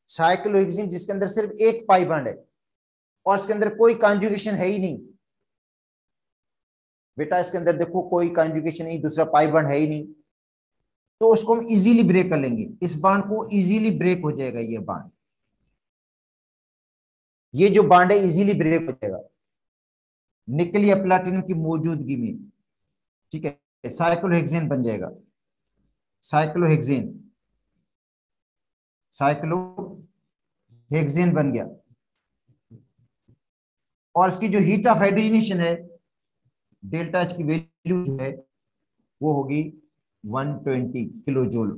साइक्लोहेक्सीन जिसके अंदर सिर्फ एक पाई बॉन्ड है और इसके अंदर कोई कॉन्जुगेशन है ही नहीं। बेटा इसके अंदर देखो कोई कॉन्जुगेशन नहीं, दूसरा पाई बॉन्ड है ही नहीं, तो उसको हम इजीली ब्रेक कर लेंगे, इस बॉन्ड को इजीली ब्रेक हो जाएगा। ये बॉन्ड, ये जो बॉन्ड है इजीली ब्रेक हो जाएगा निकल या प्लाटिनम की मौजूदगी में। ठीक है, साइक्लोहेक्सेन बन जाएगा, साइक्लोहेक्सेन, साइक्लोहेक्सेन बन गया। और इसकी जो हीट ऑफ हाइड्रोजनेशन है, डेल्टा एच की वैल्यू जो है वो होगी 120 किलो जूल।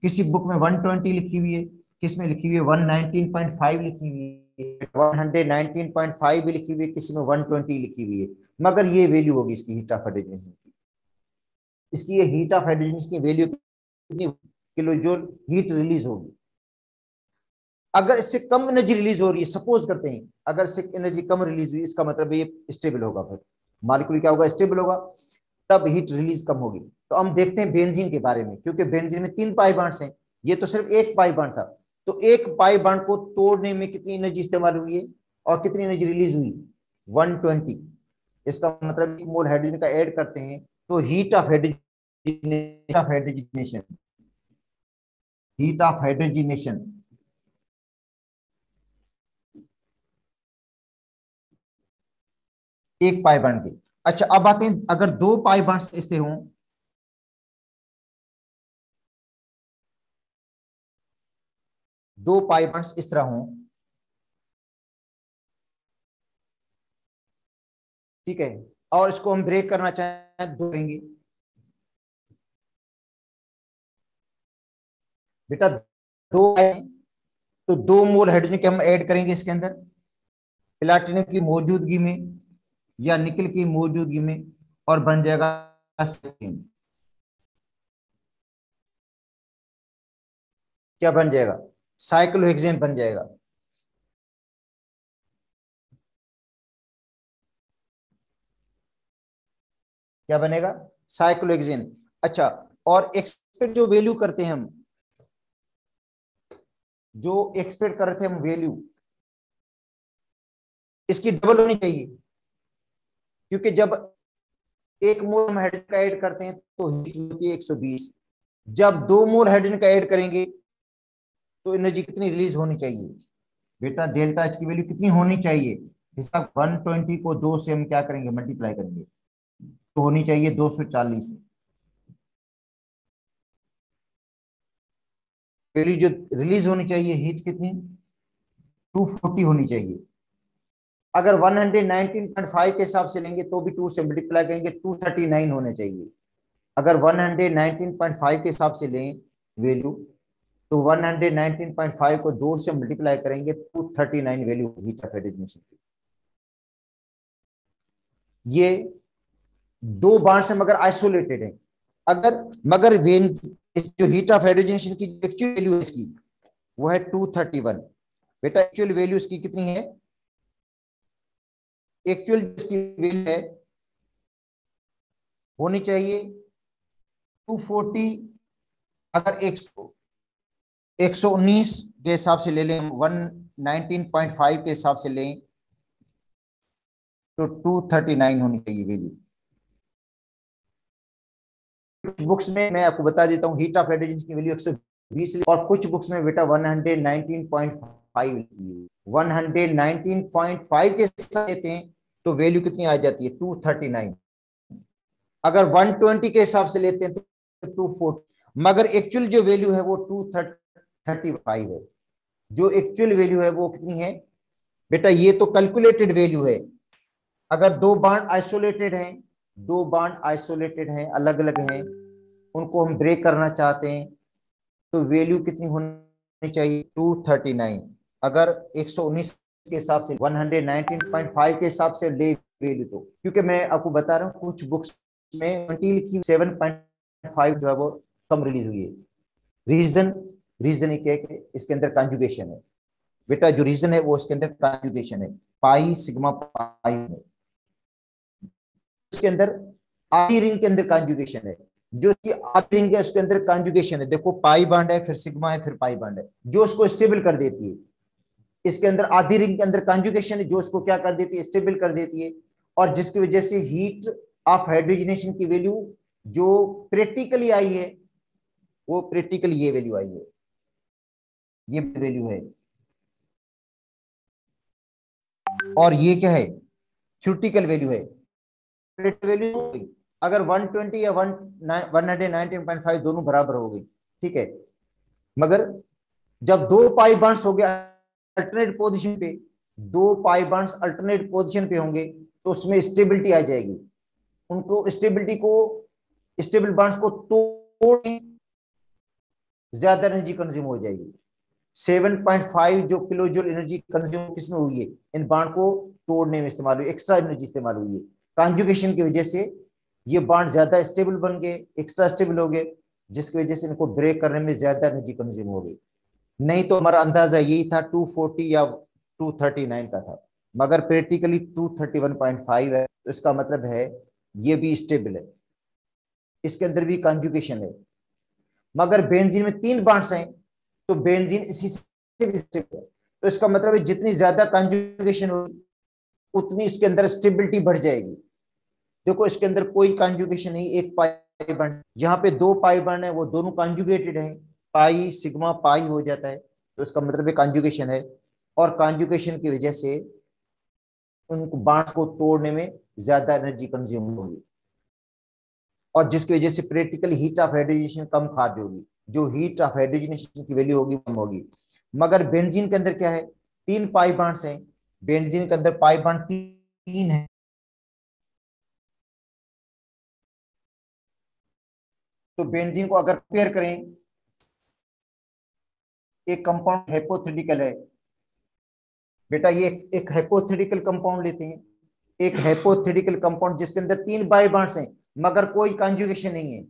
किसी बुक में 120 लिखी हुई है, किस में लिखी हुई है 119.5 लिखी हुई है, 119.5 भी लिखी हुई है, किसी में 120 लिखी हुई है। मगर ये वैल्यू होगी इसकी हीट ऑफ हाइड्रोजनेशन की। इसकी ये हीट ऑफ हाइड्रोजनेशन की वैल्यू कितनी, किलो जूल हीट रिलीज होगी। अगर इससे कम एनर्जी रिलीज हो रही है, सपोज करते हैं अगर इससे एनर्जी कम रिलीज हुई, इसका मतलब ये स्टेबल होगा, फिर मॉलिक्यूल क्या होगा, स्टेबल होगा, तब हीट रिलीज कम होगी। तो हम देखते हैं बेंजीन के बारे में, क्योंकि बेंजीन में 3 पाई बॉन्ड्स हैं, ये तो सिर्फ एक पाई बॉन्ड था। तो एक पाई बॉन्ड को तोड़ने में कितनी एनर्जी इस्तेमाल हुई है और कितनी एनर्जी रिलीज हुई, 120। इसका मतलब एक मोल हाइड्रोजन का ऐड करते हैं तो heat of hydrogenation, heat of hydrogenation एक पाई बॉन्ड की। अच्छा अब आते हैं, अगर 2 पाई बॉन्ड्स ऐसे हों, 2 पाई बॉन्ड्स इस तरह हों, ठीक है, और इसको हम ब्रेक करना चाहें, दो करेंगे। बेटा दो आए तो 2 मोल हाइड्रोजन के हम ऐड करेंगे इसके अंदर, प्लाटिनम की मौजूदगी में या निकल की मौजूदगी में, और बन जाएगा क्या बन जाएगा, साइक्लोहेक्सेन बन जाएगा। क्या बनेगा, साइक्लोहेक्सेन। अच्छा, और एक्सपेक्ट जो वैल्यू करते हैं हम, जो एक्सपेक्ट कर रहे थे हम वैल्यू, इसकी डबल होनी चाहिए, क्योंकि जब एक मोल हम हाइड्रोजन का ऐड करते हैं तो हीट होती है 120, जब 2 मोल हाइड्रोजन का ऐड करेंगे तो एनर्जी कितनी रिलीज होनी चाहिए, बेटा डेल्टा एच की वैल्यू कितनी होनी चाहिए, हिसाब 120 को 2 से हम क्या करेंगे, मल्टीप्लाई करेंगे, तो होनी चाहिए 240। वैल्यू जो रिलीज होनी चाहिए हीट कितनी, 240 होनी चाहिए। अगर 119.5 के हिसाब से लेंगे तो भी 2 से मल्टीप्लाई करेंगे, 239 होने चाहिए। अगर 119.5 के हिसाब से लें वैल्यू, तो 119.5 को 2 से मल्टीप्लाई करेंगे, 239 वैल्यू हीट ऑफ हाइड्रोजनेशन की। ये 2 बॉन्ड्स है मगर आइसोलेटेड है। अगर मगर वेन जो हीट ऑफ हाइड्रोजनेशन की एक्चुअल वैल्यू है इसकी, वो है 231। बेटा एक्चुअल वैल्यू इसकी कितनी है, एक्चुअल इसकी वैल्यू है होनी चाहिए 240। अगर 119 के हिसाब से ले लें, 119.5 के हिसाब से लें, तो 239 होनी चाहिए वैल्यू। कुछ बुक्स में मैं आपको बता देता हूँ हीट ऑफ हाइड्रोजन की वैल्यू 120 और कुछ बुक्स में बेटा 119.5 119.5 के साथ लेते हैं तो वैल्यू कितनी आ जाती है 239। अगर 120 के हिसाब से लेते हैं तो 240, मगर एक्चुअल जो वैल्यू है वो 235 है। जो एक्चुअल वैल्यू है वो कितनी है बेटा, ये तो कैलकुलेटेड वैल्यू है। अगर दो बॉन्ड आइसोलेटेड हैं, दो बॉन्ड आइसोलेटेड हैं, अलग अलग हैं, उनको हम ब्रेक करना चाहते हैं तो वैल्यू कितनी होनी चाहिए 239। अगर 119 के हिसाब से 119.5 के हिसाब से ले वैल्यू, तो क्योंकि मैं आपको बता रहा हूँ कुछ बुक्स में 7.5 जो है वो कम रिलीज हुई है। रीजन ये है कि इसके अंदर कंजुगेशन है बेटा, जो रीजन है वो इसके अंदर कंजुगेशन है, पाई सिग्मा पाई है। उसके अंदर आधी रिंग के अंदर कंजुगेशन है, जो उसकी आधी रिंग है उसके अंदर कंजुगेशन है। देखो पाई बॉन्ड है, फिर सिग्मा है, फिर पाई बॉन्ड है, जो उसको स्टेबल कर देती है। इसके अंदर आधी रिंग के अंदर कंजुगेशन है, जो उसको क्या कर देती है, स्टेबल कर देती है। और जिसकी वजह से हीट ऑफ हाइड्रोजनेशन की वैल्यू जो प्रैक्टिकली आई है वो प्रैक्टिकली ये वैल्यू आई है, ये वैल्यू है। और ये क्या है, थ्योरेटिकल वैल्यू है। वैल्यू अगर 120 या 119.5 दोनों बराबर हो गई, ठीक है, मगर जब दो पाई बॉन्ड्स हो गए अल्टरनेट पोजीशन पे, दो पाई बॉन्ड्स अल्टरनेट पोजीशन पे होंगे तो उसमें स्टेबिलिटी आ जाएगी। उनको स्टेबिलिटी को, स्टेबल बॉन्ड्स को तोड़ ज्यादा एनर्जी कंज्यूम हो जाएगी। 7.5 जो किलो जूल एनर्जी कंज्यूम किसमें हुई है, इन बॉन्ड को तोड़ने में इस्तेमाल हुई, एक्स्ट्रा एनर्जी इस्तेमाल हुई है। कॉन्जुगेशन की वजह से ये बॉन्ड ज्यादा स्टेबल बन गए, एक्स्ट्रा स्टेबल हो गए, जिसकी वजह से इनको ब्रेक करने में ज्यादा एनर्जी कंज्यूम हो गई। नहीं तो हमारा अंदाजा यही था 240 या 239 का था, मगर प्रैक्टिकली 231.5 है, तो इसका मतलब है ये भी स्टेबल है, इसके अंदर भी कॉन्जुगेशन है। मगर बेंजीन में 3 बॉन्ड्स हैं तो बेंजीन इसी से भी स्टेबल है, तो इसका मतलब है जितनी ज्यादा कॉन्जुगेशन होगी उतनी इसके अंदर स्टेबिलिटी बढ़ जाएगी। देखो इसके अंदर कोई कॉन्जुगेशन नहीं, एक पाई बॉन्ड, यहाँ पे दो पाई बॉन्ड है, वो दोनों कॉन्जुगेटेड है, पाई सिग्मा पाई हो जाता है, तो इसका मतलब है कॉन्जुगेशन है। और कॉन्जुगेशन की वजह से उन बॉन्ड्स को तोड़ने में ज्यादा एनर्जी कंज्यूम होगी, और जिसकी वजह से प्रैक्टिकली हीट ऑफ हाइड्रोजनेशन कम खार्ज होगी, जो हीट ऑफ हाइड्रोजनेशन की वैल्यू होगी कम होगी। मगर बेंजीन के अंदर क्या है, 3 पाई बॉन्ड्स हैं, बेंजीन के अंदर पाई बॉन्ड 3 है, तो बेंजीन को अगर कंपेयर करें, एक कंपाउंड हाइपोथेटिकल है बेटा, ये एक हाइपोथेटिकल कंपाउंड लेते हैं, एक हाइपोथेटिकल कंपाउंड जिसके अंदर 3 पाई बॉन्ड्स हैं मगर कोई कॉन्जुगेशन नहीं है,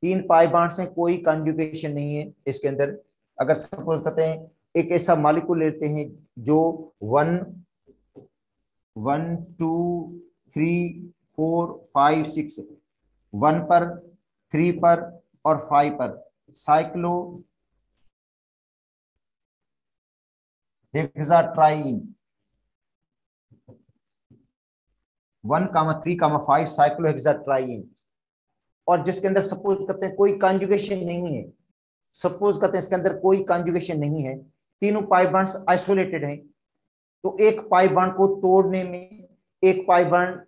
3 पाई बॉन्ड्स हैं, कोई कॉन्जुगेशन नहीं है इसके अंदर। अगर सपोज करते हैं एक ऐसा मॉलिक्यूल लेते हैं जो 1 2 3 4 5 6 1 पर, 3 पर और 5 पर साइक्लो हेक्साट्राइन, 1,3,5 साइक्लोहेक्साट्राइन, और जिसके अंदर सपोज करते हैं कोई कॉन्जुगेशन नहीं है, सपोज करते हैं इसके अंदर कोई कॉन्जुगेशन नहीं है, तीनों पाई बॉन्ड्स आइसोलेटेड हैं, तो एक पाई बॉन्ड को तोड़ने में, एक पाई बॉन्ड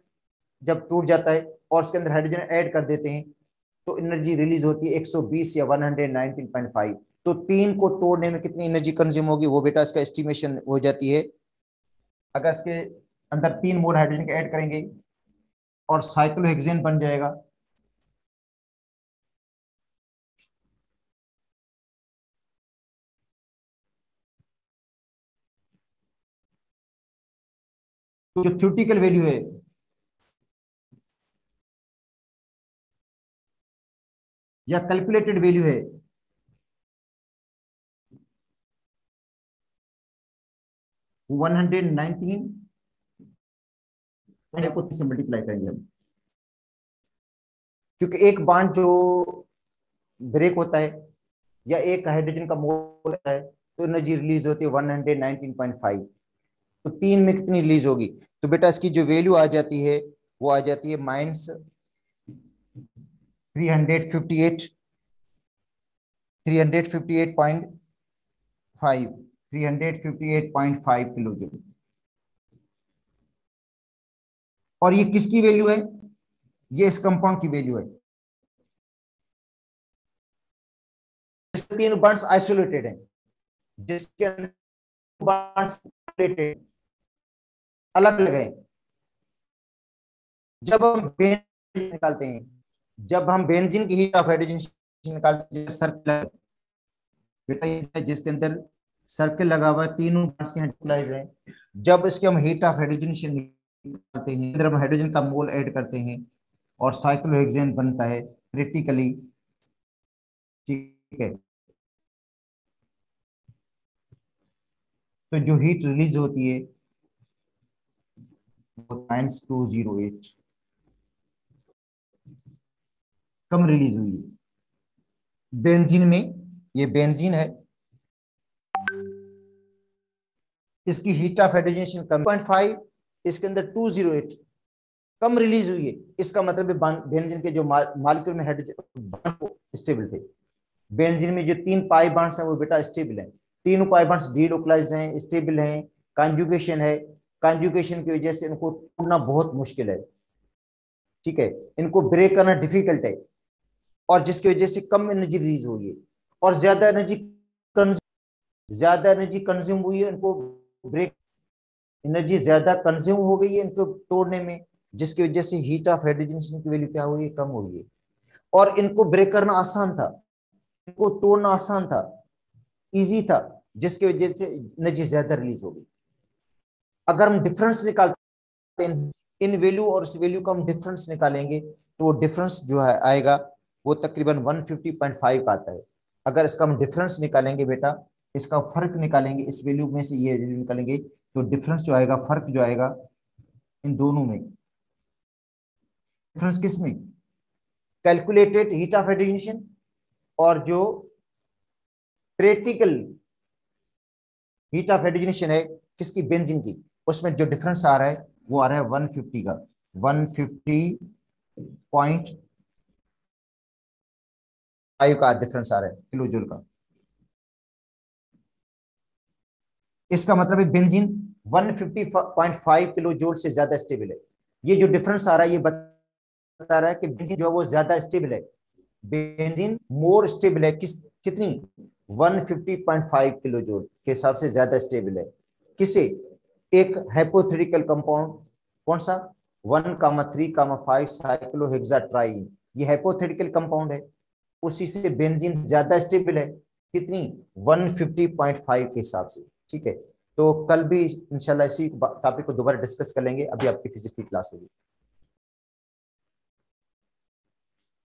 जब टूट जाता है और उसके अंदर हाइड्रोजन ऐड कर देते हैं तो एनर्जी रिलीज होती है 120 या 119.5। तो 3 को तोड़ने में कितनी एनर्जी कंज्यूम होगी वो बेटा इसका एस्टिमेशन हो जाती है। अगर इसके अंदर 3 मोल हाइड्रोजन ऐड करेंगे और साइक्लोहेक्सेन बन जाएगा, तो जो थ्योरेटिकल वैल्यू है या कैलकुलेटेड वैल्यू है, वो 119 से मल्टीप्लाई करेंगे हम, क्योंकि एक बॉन्ड जो ब्रेक होता है या एक हाइड्रोजन का मोल होता है तो एनर्जी रिलीज होती है 119.5। तो 3 में कितनी रिलीज होगी, तो बेटा इसकी जो वैल्यू आ जाती है वो आ जाती है 358 358.5 किलो जूल। और ये किसकी वैल्यू है? ये इस कंपाउंड की वैल्यू है। तीन बॉन्ड्स आइसोलेटेड हैं, जिसके अंदर बॉन्ड्स अलग अलग है। जब हम बेंजीन निकालते हैं, जब हम बेंजीन की हीट ऑफ हाइड्रोजन निकालते हैं, सर्कल बेटा जिसके अंदर सर्कल लगा हुआ है, तीनों बॉन्ड्स के हाइड्रोजन है। जब इसके हम हीट ऑफ हाइड्रोजन निकालते हैं, अंदर हम हाइड्रोजन का मोल ऐड करते हैं और साइक्लोहेक्सेन बनता है क्रिटिकली। ठीक है, तो जो हीट रिलीज होती है वो -208 कम रिलीज हुई है बेंजीन में। ये बेंजीन है, इसकी हीट ऑफ हाइड्रोजनेशन कम 0.5, इसके अंदर 208 कम रिलीज हुई है। इसका मतलब है बेंजीन के जो मॉलिक्यूल में हाइड्रोजन स्टेबल थे। बेंजीन में जो 3 पाई बॉन्ड्स हैं वो बेटा स्टेबल हैं, तीनों पाई बॉन्ड्स डीलोकलाइज्ड हैं, स्टेबल हैं। कॉन्जुगेशन है, कॉन्जुगेशन की वजह से इनको तोड़ना बहुत मुश्किल है। ठीक है, इनको ब्रेक करना डिफिकल्ट है, और जिसकी वजह से कम एनर्जी रिलीज हुई है और ज्यादा एनर्जी कंज्यूम हुई है। इनको ब्रेक एनर्जी ज्यादा कंज्यूम हो गई है इनको तोड़ने में, जिसकी वजह से हीट ऑफ हाइड्रोजनेशन की वैल्यू क्या हुई है? कम हुई है। और इनको ब्रेक करना आसान था, इनको तोड़ना आसान था, इजी था, जिसकी वजह से एनर्जी ज्यादा रिलीज हो गई। अगर हम डिफरेंस निकालते हैं इन वैल्यू और इस वैल्यू का हम डिफरेंस निकालेंगे, तो वो डिफरेंस जो है आएगा वो तकरीबन 150.5 का आता है। अगर इसका हम डिफरेंस निकालेंगे बेटा, इसका फर्क निकालेंगे, इस वैल्यू में से ये वैल्यू निकालेंगे, तो डिफरेंस जो आएगा, फर्क जो आएगा इन दोनों में, डिफरेंस किस में? कैलकुलेटेड हीट ऑफ हाइड्रोजनेशन और जो प्रैक्टिकल हीट ऑफ हाइड्रोजनेशन है किसकी? बेंजीन की। उसमें जो डिफरेंस आ रहा है वो आ रहा है 150 का, 150.5 का डिफरेंस आ रहा है किलो जूल का। इसका मतलब है बेंजीन 150.5 किलो जूल से ज्यादा स्टेबल है। ये जो डिफरेंस आ रहा है ये बता रहा है कि बेंजीन जो है वो ज्यादा स्टेबल है। बेंजीन मोर स्टेबल है, कितनी? 150.5 किलो जूल के हिसाब से ज्यादा स्टेबल है। किसे? एक हाइपोथेटिकल कंपाउंड, कौन सा? 1,3,5 साइक्लोहेक्साट्राइन, ये हाइपोथेटिकल कंपाउंड है, उसी से बेंजीन ज्यादा स्टेबल है। कितनी? 150.5 के हिसाब से। ठीक है, तो कल भी इंशाल्लाह इसी टॉपिक को दोबारा डिस्कस कर लेंगे। अभी आपकी फिजिक्स की क्लास होगी।